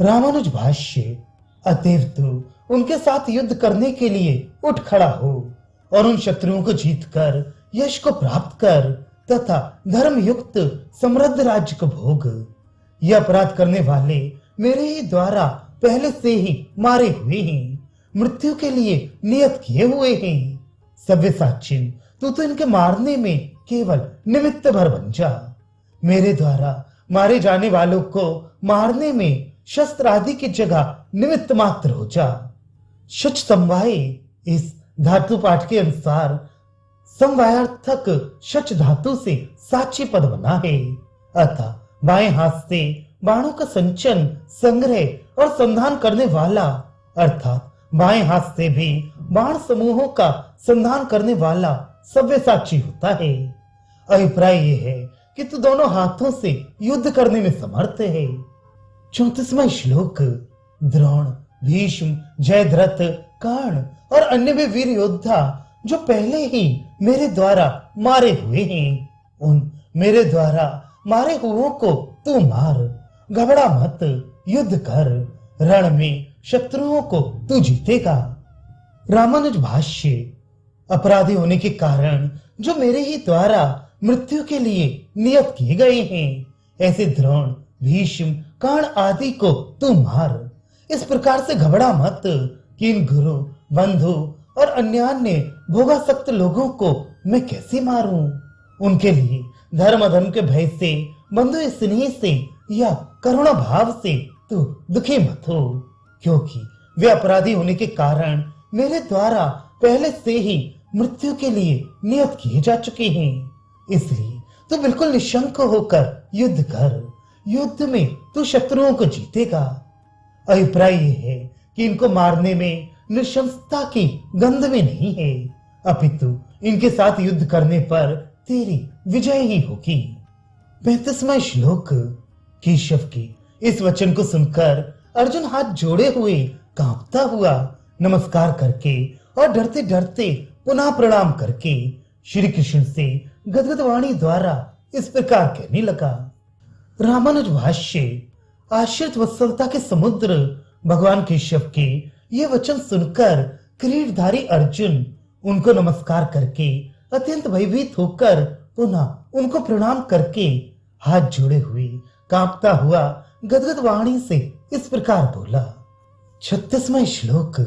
रामानुज भाष्य। अतएव तू उनके साथ युद्ध करने के लिए उठ खड़ा हो और उन शत्रुओं को जीतकर यश को प्राप्त कर तथा धर्म युक्त समृद्ध राज्य को भोग। यह अपराध करने वाले मेरे ही द्वारा पहले से ही मारे हुए हैं, मृत्यु के लिए नियत किए हुए हैं। सव्यसाचिन तू तो इनके मारने में केवल निमित्त भर बन जा। मेरे द्वारा मारे जाने वालों को मारने में शस्त्र आदि की जगह निमित्त मात्र हो जा। शच समवाय इस धातु पाठ के अनुसार समवायार्थक शच धातु से साची पद बना है। अतः बाएं हाथ से बाणों का संचन, संग्रह और संधान करने वाला अर्थात बाएं हाथ से भी बाण समूहों का संधान करने वाला सव्यसाची होता है। अभिप्राय यह है कि तू दोनों हाथों से युद्ध करने में समर्थ है। 34वां श्लोक। द्रोण, भीष्म, जयद्रथ, कर्ण और अन्य भी वीर योद्धा जो पहले ही मेरे द्वारा मारे हुए हैं, उन मेरे द्वारा मारे हुओं को तू मार। घबरा मत, युद्ध कर। रण में शत्रुओं को तू जीतेगा। रामानुज भाष्य। अपराधी होने के कारण जो मेरे ही द्वारा मृत्यु के लिए नियत किए गए हैं, ऐसे द्रोण, भीष्म, कर्ण आदि को तू मार। इस प्रकार से घबरा मत कि इन गुरु, बंधु और अन्य भोगासक्त लोगों को मैं कैसे मारूं। उनके लिए धर्म अधर्म के भय से, बंधु स्नेह से या करुणा भाव से तू दुखी मत हो, क्योंकि वे अपराधी होने के कारण मेरे द्वारा पहले से ही मृत्यु के लिए नियत किए जा चुके हैं। इसलिए तू बिल्कुल निशंक होकर युद्ध कर। युद्ध में तू शत्रुओं को जीतेगा। अभिप्राय यह है कि इनको मारने में निशंसता की गंध में नहीं है, अपितु इनके साथ युद्ध करने पर तेरी विजय ही होगी। 35वां श्लोक। केशव के इस वचन को सुनकर अर्जुन हाथ जोड़े हुए कांपता हुआ नमस्कार करके और डरते डरते पुनः प्रणाम करके श्री कृष्ण से गदगद वाणी द्वारा इस प्रकार कहने लगा। रामानुज भाष्य। आश्रित वत्सलता के समुद्र भगवान केशव के ये वचन सुनकर किरीटधारी अर्जुन उनको नमस्कार करके अत्यंत भयभीत होकर पुनः उनको प्रणाम करके हाथ जोड़े हुए कांपता हुआ गदगद वाणी से इस प्रकार बोला। 36वां श्लोक।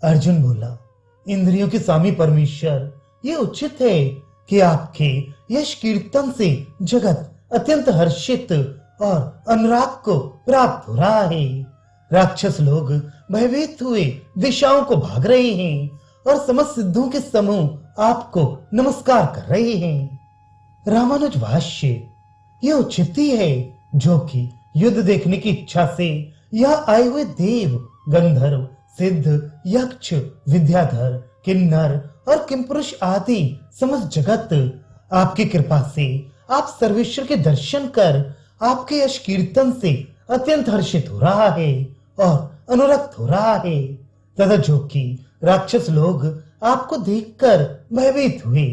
अर्जुन बोला, इंद्रियों के स्वामी परमेश्वर, ये उचित है कि आपके यश कीर्तन से जगत अत्यंत हर्षित और अनुराग को प्राप्त हो रहा है। राक्षस लोग भयभीत हुए दिशाओं को भाग रहे हैं और समस्त सिद्धों के समूह आपको नमस्कार कर रहे हैं। रामानुज भाष्य। यह उचित ही है जो कि युद्ध देखने की इच्छा से यह आए हुए देव, गंधर्व, सिद्ध, यक्ष, विद्याधर, किन्नर और किमपुरुष आदि समस्त जगत आपकी कृपा से आप सर्वेश्वर के दर्शन कर आपके यश कीर्तन से अत्यंत हर्षित हो रहा है और अनुरक्त हो रहा है, तथा जो कि राक्षस लोग आपको देखकर भयभीत हुए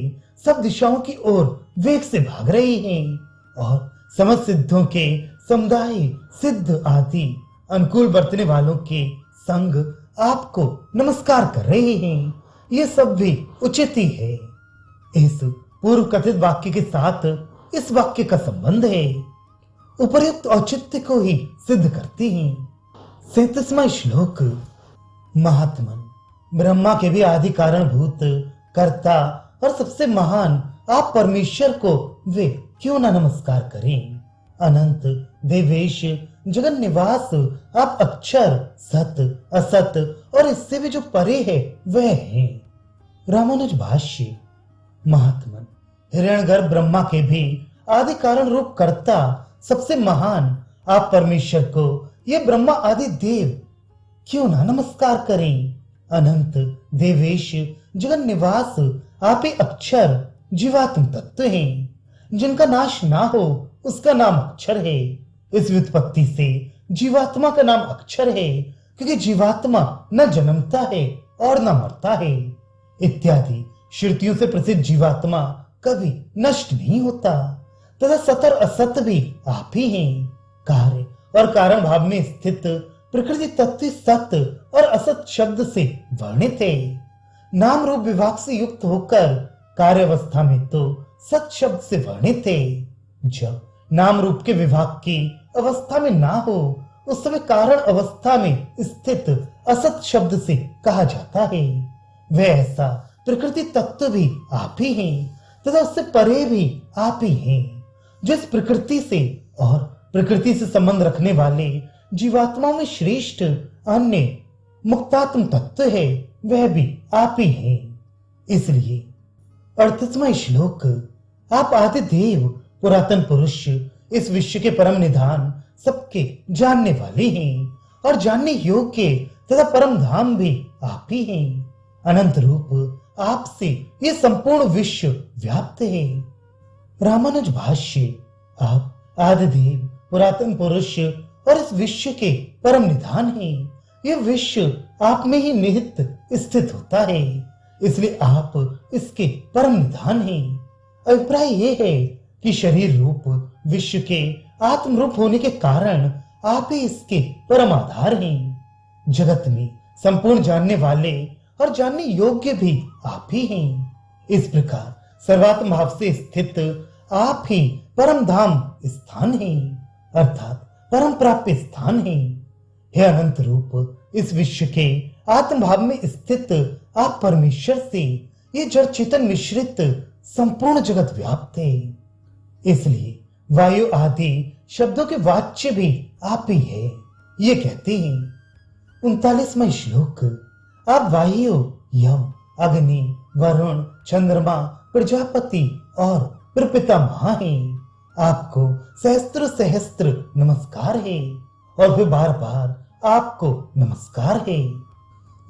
सब दिशाओं की ओर वेग से भाग रहे हैं और समस्त सिद्धों के समुदाय सिद्ध आदि अनुकूल बरतने वालों के संग आपको नमस्कार कर रहे हैं। ये सब भी उचित ही है। इस पूर्व कथित वाक्य के साथ इस वाक्य का संबंध है, उपर्युक्त औचित्य को ही सिद्ध करती हैं। 37वां श्लोक। महात्मन, ब्रह्मा के भी आदि कारणभूत कर्ता और सबसे महान आप परमेश्वर को वे क्यों ना नमस्कार करें। अनंत देवेश जगन निवास आप अक्षर सत असत और इससे भी जो परे है वह है। रामानुज भाष्य। महात्मन, हिरण्यगर्भ ब्रह्मा के भी आदि कारण रूप कर्ता सबसे महान आप परमेश्वर को ये ब्रह्मा आदि देव क्यों ना नमस्कार करें। अनंत देवेश जगन निवास आप ही अक्षर जीवात्म तत्व हैं, जिनका नाश ना हो उसका नाम अक्षर है। इस व्युत्पत्ति से जीवात्मा का नाम अक्षर है, क्योंकि जीवात्मा न जन्मता है और न मरता है। इत्यादि श्रुतियों से प्रसिद्ध जीवात्मा कभी नष्ट नहीं होता, तथा सत और असत भी आप ही हैं। कार्य और कारण भाव में स्थित प्रकृति तत्व सत्य और असत शब्द से वर्णित है। नाम रूप विभाग से युक्त होकर कार्य अवस्था में तो सत शब्द से वर्णित है। जब नाम रूप के विभाग की अवस्था में ना हो उस समय कारण अवस्था में स्थित असत शब्द से कहा जाता है। वह ऐसा प्रकृति तत्व भी आप ही हैं, तथा उससे परे भी आप ही हैं। जो इस प्रकृति से और प्रकृति से संबंध रखने वाले जीवात्माओं में श्रेष्ठ अन्य मुक्तात्म तत्व है, वह भी आप ही हैं। इसलिए 38वां श्लोक। आप आदि देव पुरातन पुरुष इस विश्व के परम निधान सबके जानने वाले हैं और जानने योग्य तथा परम धाम भी आप ही हैं। अनंत रूप आपसे ये संपूर्ण विश्व व्याप्त है। रामानुज भाष्य। आप आदि देव पुरातन पुरुष और इस विश्व के परम निधान हैं। यह विश्व आप में ही निहित स्थित होता है, इसलिए आप इसके परम निधान हैं। अभिप्राय यह है कि शरीर रूप विश्व के आत्म रूप होने के कारण आप ही इसके परम आधार हैं। जगत में संपूर्ण जानने वाले और जानने योग्य भी आप ही हैं। इस प्रकार सर्वात्म भाव से स्थित आप ही परम धाम स्थान हैं, अर्थात परम प्राप्य स्थान है। हे अनंत रूप इस विश्व के आत्म भाव में स्थित आप परमेश्वर से ये जड़ चेतन मिश्रित संपूर्ण जगत व्याप्त है। इसलिए वायु आदि शब्दों के वाच्य भी आप ही है। ये कहते हैं 39वां श्लोक। आप वायु, यम, अग्नि, वरुण, चंद्रमा, प्रजापति और प्रपितामह हैं। आपको सहस्त्र सहस्त्र नमस्कार है और फिर बार बार आपको नमस्कार है।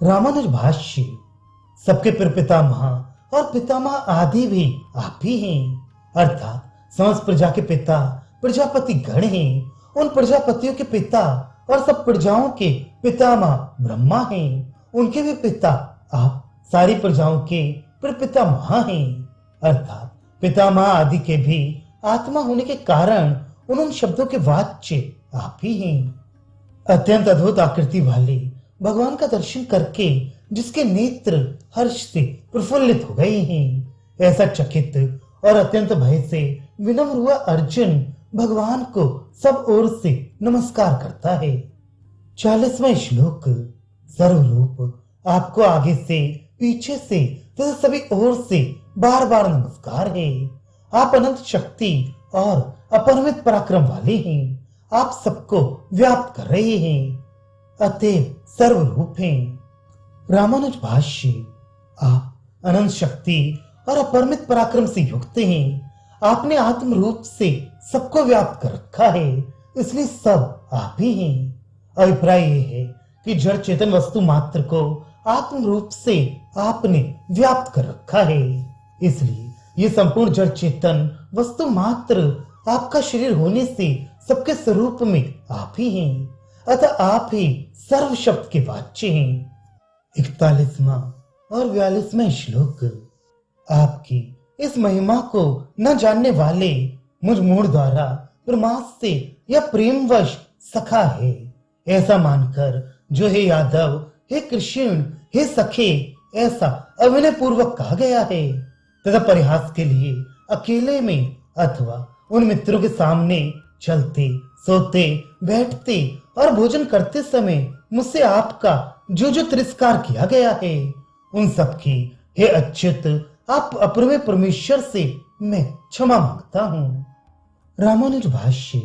रामानुज भाष्य। सबके प्रपितामह और पितामह आदि भी आप ही हैं, अर्थात समस्त प्रजा के पिता प्रजापति गण हैं। उन प्रजापतियों के पिता और सब प्रजाओं के पितामह ब्रह्मा हैं। उनके भी पिता आप सारी प्रजाओं के प्रपितामह हैं, अर्थात पितामह आदि के भी आत्मा होने के कारण उन शब्दों के वाच्य आप ही हैं। अत्यंत अद्भुत आकृति वाले भगवान का दर्शन करके जिसके नेत्र हर्ष से प्रफुल्लित हो गए हैं, ऐसा चकित और अत्यंत भय से विनम्र हुआ अर्जुन भगवान को सब ओर से नमस्कार करता है। 40वां श्लोक। सर्वरूप आपको आगे से पीछे से तथा सभी ओर से बार बार नमस्कार है। आप अनंत शक्ति और अपरिमित पराक्रम वाले हैं। आप सबको व्याप्त कर रहे हैं, अतएव सर्वरूप हैं। रामानुज भाष्य। आप अनंत शक्ति और अपरिमित पराक्रम से युक्त हैं। आपने आत्म रूप से सबको व्याप्त कर रखा है, इसलिए सब आप ही हैं। अभिप्राय यह है कि जड़ चेतन वस्तु मात्र को आत्म रूप से आपने व्याप्त कर रखा है, इसलिए ये संपूर्ण जड़ चेतन वस्तु मात्र आपका शरीर होने से सबके स्वरूप में आप ही हैं, अतः आप ही सर्व शब्द के वाच्य हैं। 41वां और 42वां श्लोक। आपकी इस महिमा को न जानने वाले मुझ मूढ़ द्वारा प्रमाद से या प्रेमवश सखा है, ऐसा मानकर जो हे यादव, हे कृष्ण, हे सखे, ऐसा अभिनय पूर्वक कहा गया है तथा परिहास के लिए अकेले में अथवा उन मित्रों के सामने चलते, सोते, बैठते और भोजन करते समय मुझसे आपका जो जो तिरस्कार किया गया है, उन सबकी हे अच्युत आप अप्रमेय परमेश्वर से मैं क्षमा मांगता हूँ। रामानुज भाष्य।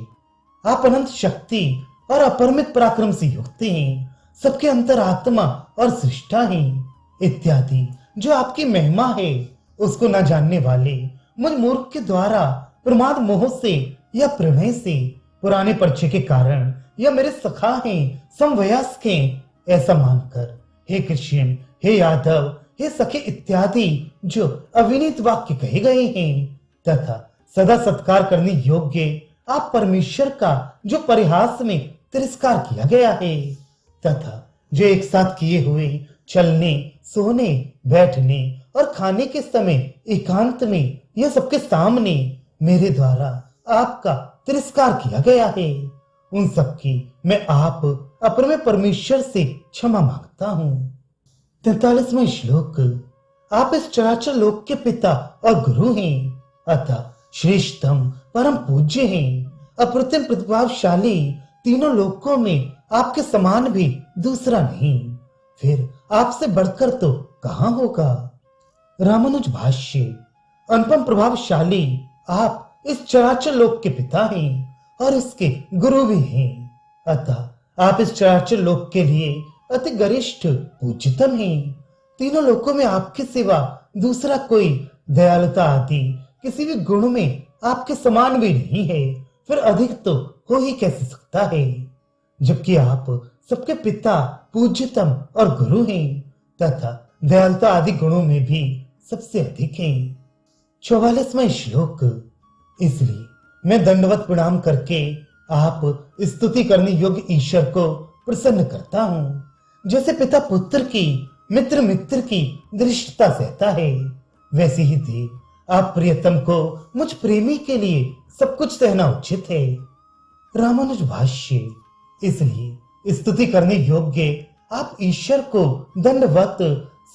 आप अनंत शक्ति और अपरिमित पराक्रम से युक्त हैं, सबके अंतरात्मा और सृष्टा हैं इत्यादि जो आपकी महिमा है, उसको न जानने वाले मुझ मूर्ख के द्वारा प्रमाद मोह से या प्रणय से, पुराने परिचय के कारण या मेरे सखा हैं, समवयस्क हैं, ऐसा मानकर हे कृष्ण, हे यादव, हे सखे इत्यादि जो अविनीत वाक्य कहे गए हैं तथा सदा सत्कार करने योग्य आप परमेश्वर का जो परिहास में तिरस्कार किया गया है तथा जो एक साथ किए हुए चलने, सोने, बैठने और खाने के समय एकांत में यह सबके सामने मेरे द्वारा आपका तिरस्कार किया गया है, उन सबकी मैं आप अपने परमेश्वर से क्षमा मांगता हूँ। 43वां श्लोक। आप इस चराचर लोक के पिता और गुरु हैं, अतः श्रेष्ठतम परम पूज्य हैं, अप्रतिम प्रतिभाशाली, तीनों लोकों में आपके समान भी दूसरा नहीं, फिर आपसे बढ़कर तो कहां होगा। रामानुज भाष्य। अनुपम प्रभावशाली आप इस चराचर लोक के पिता हैं और इसके गुरु भी हैं, अतः आप इस चराचर लोक के लिए अति गरिष्ठ पूज्यतम हैं। तीनों लोकों में आपके सिवा दूसरा कोई दयालुता आदि किसी भी गुण में आपके समान भी नहीं है, फिर अधिक तो हो ही कैसे सकता है, जबकि आप सबके पिता, पूज्यतम और गुरु हैं तथा दयालुता आदि गुणों में भी सबसे अधिक हैं। 44वां श्लोक। इसलिए मैं दंडवत प्रणाम करके आप स्तुति करने योग्य ईश्वर को प्रसन्न करता हूँ, जैसे पिता पुत्र की, मित्र मित्र की दृष्टता सहता है, वैसे ही देव आप प्रियतम को मुझ प्रेमी के लिए सब कुछ सहना उचित है। रामानुज भाष्य। इसलिए स्तुति करने योग्य आप ईश्वर को दंडवत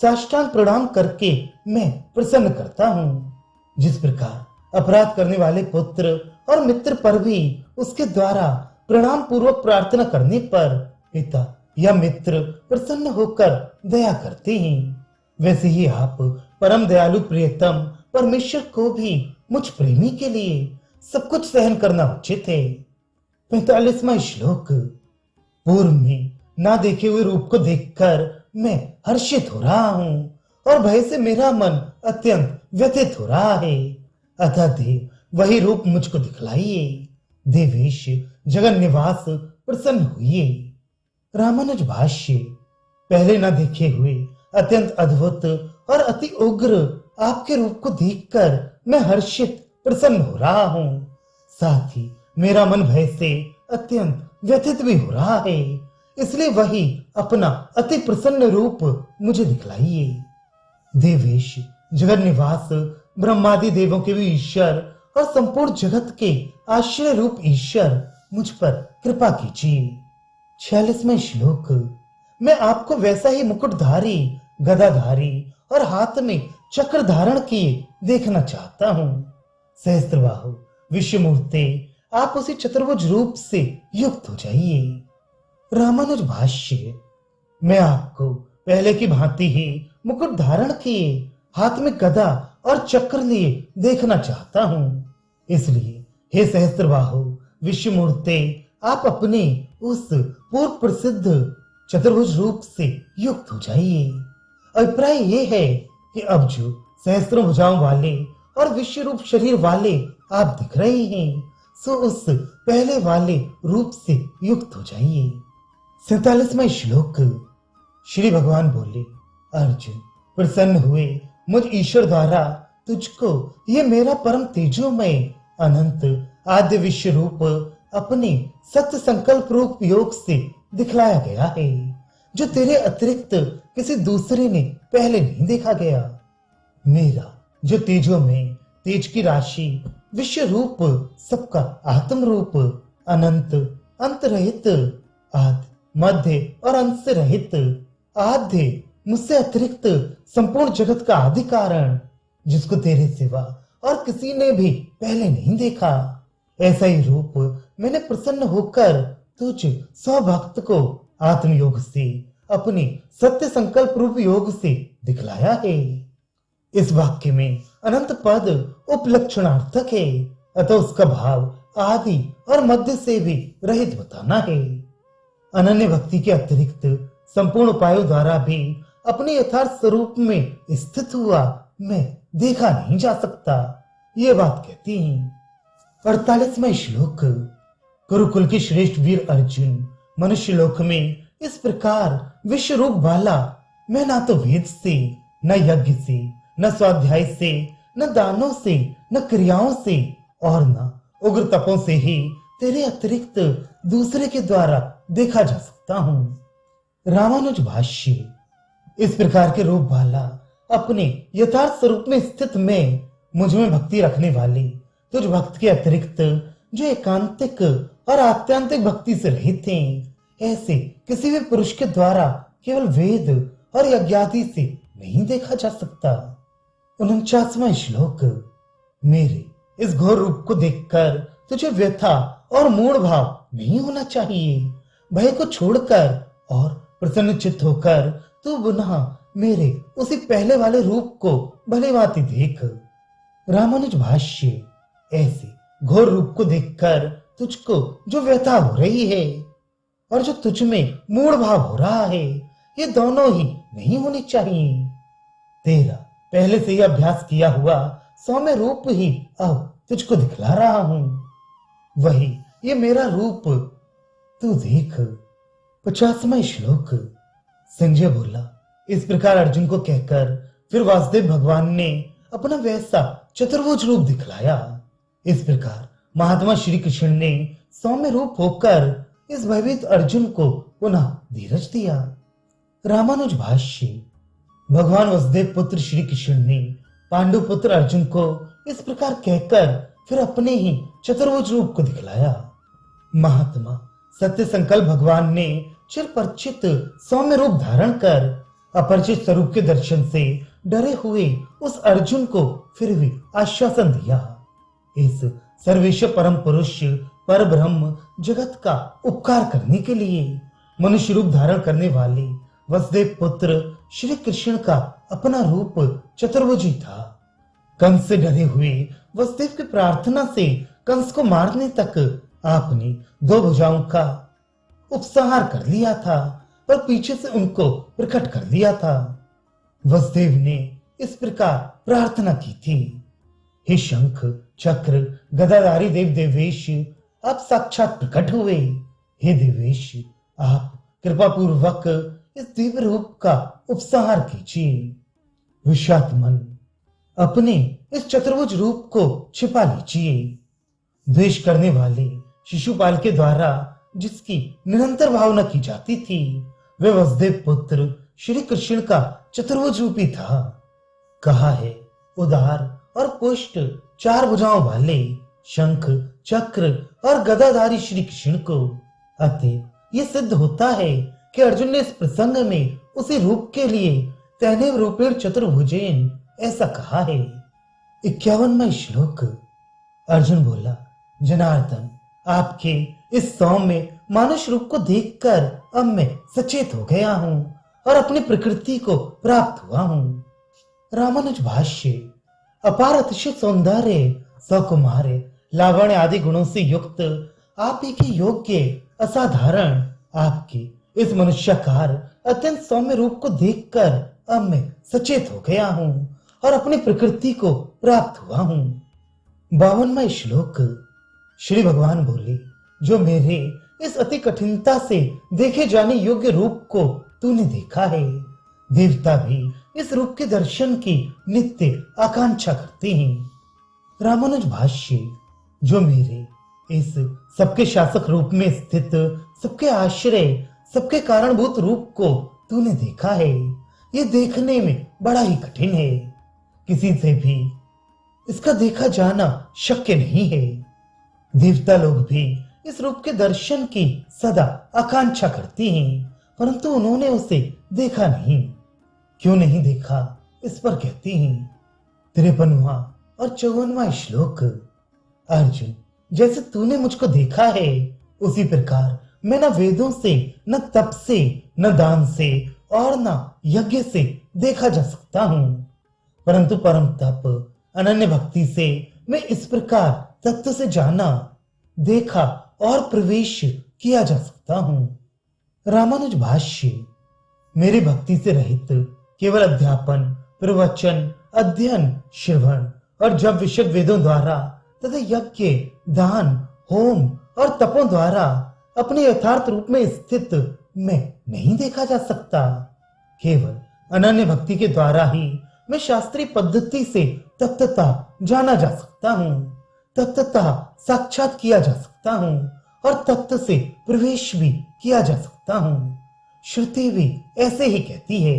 साष्टांग प्रणाम करके मैं प्रसन्न करता हूँ, जिस प्रकार अपराध करने वाले पुत्र और मित्र पर भी उसके द्वारा प्रणाम पूर्वक प्रार्थना करने पर पिता या मित्र प्रसन्न होकर दया करते हैं, वैसे ही आप परम दयालु प्रियतम परमेश्वर को भी मुझ प्रेमी के लिए सब कुछ सहन करना उचित है। 45वां श्लोक। पूर्व में ना देखे हुए रूप को देखकर मैं हर्षित हो रहा हूँ और भय से मेरा मन अत्यंत व्यथित हो रहा है, अतः देव वही रूप मुझको दिखलाइए। देवेश जगन निवास प्रसन्न हुए। रामानुज भाष्य। पहले न देखे हुए अत्यंत अद्भुत और अति उग्र आपके रूप को देखकर मैं हर्षित प्रसन्न हो रहा हूँ, साथ ही मेरा मन भय से अत्यंत व्यथित भी हो रहा है, इसलिए वही अपना अति प्रसन्न रूप मुझे दिखलाइए। देवेश जगत निवास ब्रह्मादि देवों के भी ईश्वर और संपूर्ण जगत के आश्रय रूप ईश्वर मुझ पर कृपा कीजिए। 46वां श्लोक। मैं आपको वैसा ही मुकुटधारी, गदाधारी और हाथ में चक्र धारण किए देखना चाहता हूँ। सहस्त्रबाहु विश्वमूर्ते आप उसी चतुर्भुज रूप से युक्त हो जाइए। रामानुज भाष्य। मैं आपको पहले की भांति ही मुकुट धारण किए, हाथ में गदा और चक्र लिए देखना चाहता हूँ, इसलिए हे सहस्त्रबाहु विश्वमूर्ते आप अपने उस पूर्व प्रसिद्ध चतुर्भुज रूप से युक्त हो जाइए। अभिप्राय ये है कि अब जो सहस्त्रों भुजाओं वाले और विश्व रूप शरीर वाले आप दिख रहे हैं, सो उस पहले वाले रूप से युक्त हो जाइए। 47वां श्लोक। श्री भगवान बोले, अर्जुन प्रसन्न हुए मुझ ईश्वर द्वारा तुझको ये मेरा परम तेजोमय अनंत आद्य विश्व रूप अपने सत्य संकल्प रूप योग से दिखलाया गया है, जो तेरे अतिरिक्त किसी दूसरे ने पहले नहीं देखा गया। मेरा जो तेजो में तेज की राशि विश्व रूप सबका आत्म रूप अनंत अंत रहित आदि मध्य और अंत से रहित आद्य मुझसे अतिरिक्त संपूर्ण जगत का आदि कारण, जिसको तेरे सिवा और किसी ने भी पहले नहीं देखा, ऐसा ही रूप मैंने प्रसन्न होकर तुझ स्वभक्त को आत्मयोग से अपने सत्य संकल्प रूप योग से दिखलाया है। इस वाक्य में अनंत पद उपलक्षणार्थक है, अतः उसका भाव आदि और मध्य से भी रहित बताना है। अनन्य भक्ति के अतिरिक्त संपूर्ण उपायों द्वारा भी अपने यथार्थ स्वरूप में स्थित हुआ मैं देखा नहीं जा सकता, ये बात कहती हैं। 48वां श्लोक। कुरुकुल के श्रेष्ठ वीर अर्जुन मनुष्य लोक में इस प्रकार विश्व रूप वाला मैं ना तो वेद से, न यज्ञ से, न स्वाध्याय से, न दानों से, न क्रियाओं से और न उग्र तपों से ही तेरे अतिरिक्त दूसरे के द्वारा देखा जा सकता हूं। रामानुज भाष्य। इस प्रकार के रूप वाला अपने यथार्थ स्वरूप में स्थित मैं मुझ में भक्ति रखने वाले तुझ भक्त के अतिरिक्त जो एकांतिक और आत्यांतिक भक्ति से रहित हैं, ऐसे किसी भी पुरुष के द्वारा केवल वेद और यज्ञादि से नहीं देखा जा सकता। 49वां श्लोक। मेरे इस घोर रूप को देखकर तुझे व्यथा और मूढ़ भाव नहीं होना चाहिए। भय को छोड़कर और प्रसन्न चित्त होकर तू पुनः मेरे उसी पहले वाले रूप को भली भांति देख। रामानुज भाष्य। ऐसे घोर रूप को देखकर तुझको जो व्यथा हो रही है और जो तुझ में मूढ़ भाव हो रहा है, ये दोनों ही नहीं होनी चाहिए। तेरा पहले से ही अभ्यास किया हुआ सौम्य रूप ही अब तुझको दिखला रहा हूं, वही ये मेरा रूप तू देख। 50वां श्लोक। संजय बोला। इस प्रकार अर्जुन को कहकर फिर वासुदेव भगवान ने अपना वैसा चतुर्भुज रूप दिखलाया। इस प्रकार महात्मा श्री कृष्ण ने सौम्य रूप होकर इस भयभीत अर्जुन को पुनः धीरज दिया। रामानुज भाष्य। भगवान वसुदेव पुत्र श्री कृष्ण ने पांडु पुत्र अर्जुन को इस प्रकार कहकर फिर अपने ही चतुर्भुज रूप को दिखलाया। महात्मा सत्य संकल्प भगवान ने चिर परिचित सौम्य रूप धारण कर अपरिचित स्वरूप के दर्शन से डरे हुए उस अर्जुन को फिर भी आश्वासन दिया। इस सर्वेश्वर परम पुरुष पर ब्रह्म जगत का उपकार करने के लिए मनुष्य रूप धारण करने वाले वसुदेव पुत्र श्री कृष्ण का अपना रूप चतुर्भुज ही था। कंस से डरे हुए वसुदेव की प्रार्थना से कंस को मारने तक आपने दो भुजाओं का उपसंहार कर लिया था, पर पीछे से उनको प्रकट कर दिया था। वसुदेव ने इस प्रकार प्रार्थना की थी। हे शंख चक्र गदाधारी देव देवेश, आप साक्षात प्रकट हुए। हे देवेश, आप कृपा पूर्वक इस दिव्य रूप का उपसंहार कीजिए। विषात्मन, अपने इस चतुर्भुज रूप को छिपा लीजिए। द्वेष करने वाले शिशुपाल के द्वारा जिसकी निरंतर भावना की जाती थी, वे वसुदेव पुत्र श्री कृष्ण का चतुर्भुज रूप ही था। कहा है उदार और पुष्ट चार भुजाओं वाले शंख चक्र और गदाधारी श्री कृष्ण को। अतः ये सिद्ध होता है कि अर्जुन ने इस प्रसंग में उसी रूप के लिए तैने रूपेण चतुर्भुजेन ऐसा कहा है। 51वां श्लोक। अर्जुन बोला, जनार्दन, आपके इस सौम्य मानुष रूप को देखकर अब मैं सचेत हो गया हूं और अपनी प्रकृति को प्राप्त हुआ हूं। रामानुज भाष्य। अपार अतिशय सौंदर्य सकुमार्य लावण्य आदि गुणों से युक्त आप ही के योग्य असाधारण आपके इस मनुष्याकार अत्यंत सौम्य रूप को देखकर अब मैं सचेत हो गया हूं और अपनी प्रकृति को प्राप्त हुआ हूं। 52वां श्लोक। श्री भगवान बोले, जो मेरे इस अति कठिनता से देखे जाने योग्य रूप को तूने देखा है, देवता भी इस रूप के दर्शन की नित्य आकांक्षा करते हैं। रामानुज भाष्य। जो मेरे इस सबके शासक रूप में स्थित, सबके आश्रय, सबके कारणभूत रूप को तूने देखा है, ये देखने में बड़ा ही कठिन है। किसी से भी इसका देखा जाना शक्य नहीं है। देवता लोग भी इस रूप के दर्शन की सदा आकांक्षा करते हैं, परंतु उन्होंने उसे देखा नहीं। क्यों नहीं देखा, इस पर कहते हैं 53वां और 54वां श्लोक। अर्जुन, जैसे तूने मुझको देखा है, उसी प्रकार मैं न वेदों से, न तप से, न दान से और न यज्ञ से देखा जा सकता हूं, परंतु परम तप, अनन्य भक्ति से मैं इस प्रकार तत्व से जाना, देखा और प्रवेश किया जा सकता हूं। रामानुज भाष्य। मेरी भक्ति से रहित केवल अध्यापन, प्रवचन, अध्ययन, श्रवण और जप विषयक वेदों द्वारा तथा यज्ञ, दान, होम और तपों द्वारा अपने यथार्थ रूप में स्थित मैं नहीं देखा जा सकता। केवल अनन्य भक्ति के द्वारा ही मैं शास्त्रीय पद्धति से तत्वतः जाना जा सकता हूँ, तत्वतः साक्षात किया जा सकता हूँ और तत्व से प्रवेश भी किया जा सकता हूँ। श्रुति भी ऐसे ही कहती है।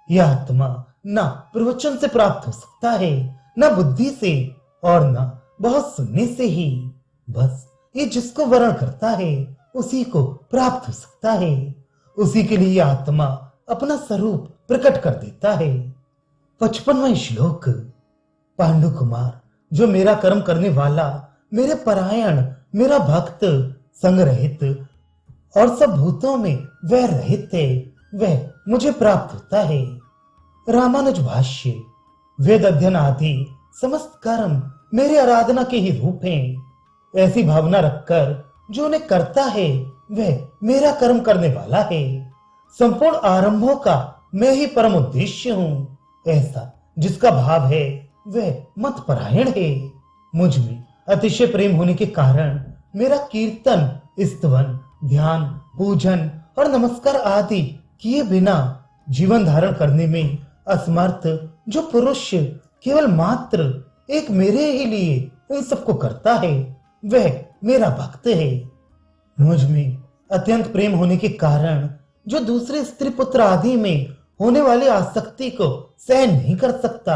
यह आत्मा न प्रवचन से प्राप्त हो सकता है, न बुद्धि से और न बहुत सुनने से ही। बस ये जिसको वर्ण करता है उसी को प्राप्त हो सकता है। उसी के लिए आत्मा अपना स्वरूप प्रकट कर देता है। 55वां श्लोक। पांडु कुमार, जो मेरा कर्म करने वाला, मेरे परायण, मेरा भक्त, संग रहित और सब भूतों में वह रहित है, वह मुझे प्राप्त होता है। रामानुज भाष्य। वेद अध्ययन आदि समस्त कर्म मेरी आराधना के ही रूप हैं। ऐसी भावना रखकर जो उन्हें करता है वह मेरा कर्म करने वाला है। संपूर्ण आरंभों का मैं ही परम उद्देश्य हूं। ऐसा जिसका भाव है वह मत परायण है। मुझ में अतिशय प्रेम होने के कारण मेरा कीर्तन, स्तवन, ध्यान, पूजन और नमस्कार आदि किए बिना जीवन धारण करने में असमर्थ जो पुरुष केवल मात्र एक मेरे ही लिए उन सबको करता है वह मेरा भक्त है। मुझ में अत्यंत प्रेम होने के कारण जो दूसरे स्त्री पुत्र आदि में होने वाली आसक्ति को सहन नहीं कर सकता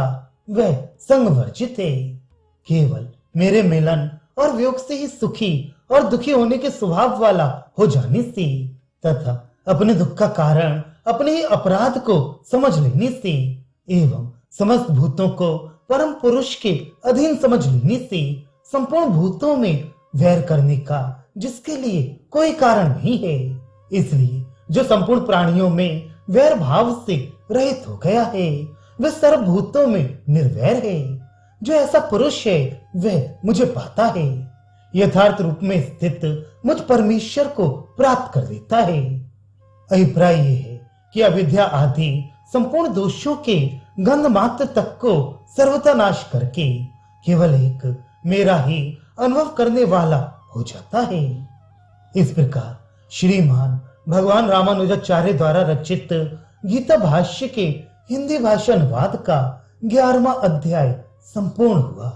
वह संग वर्जित है। केवल मेरे मिलन और वियोग से ही सुखी और दुखी होने के स्वभाव वाला हो जाने से तथा अपने दुख का कारण अपने ही अपराध को समझ लेने से एवं समस्त भूतों को परम पुरुष के अधीन समझ लेने से संपूर्ण भूतों में वैर करने का जिसके लिए कोई कारण नहीं है, इसलिए जो संपूर्ण प्राणियों में वैर भाव से रहित हो गया है वह सर्वभूतों में निर्वैर है। जो ऐसा पुरुष है वह मुझे पाता है, यथार्थ रूप में स्थित मुझ परमेश्वर को प्राप्त कर देता है। अभिप्राय यह है कि अविद्या आदि संपूर्ण दोषों के गंध मात्र तक को सर्वथा नाश करके केवल एक मेरा ही अनुभव करने वाला हो जाता है। इस प्रकार श्रीमान भगवान रामानुजाचार्य द्वारा रचित गीता भाष्य के हिंदी भाषा अनुवाद का 11वां अध्याय संपूर्ण हुआ।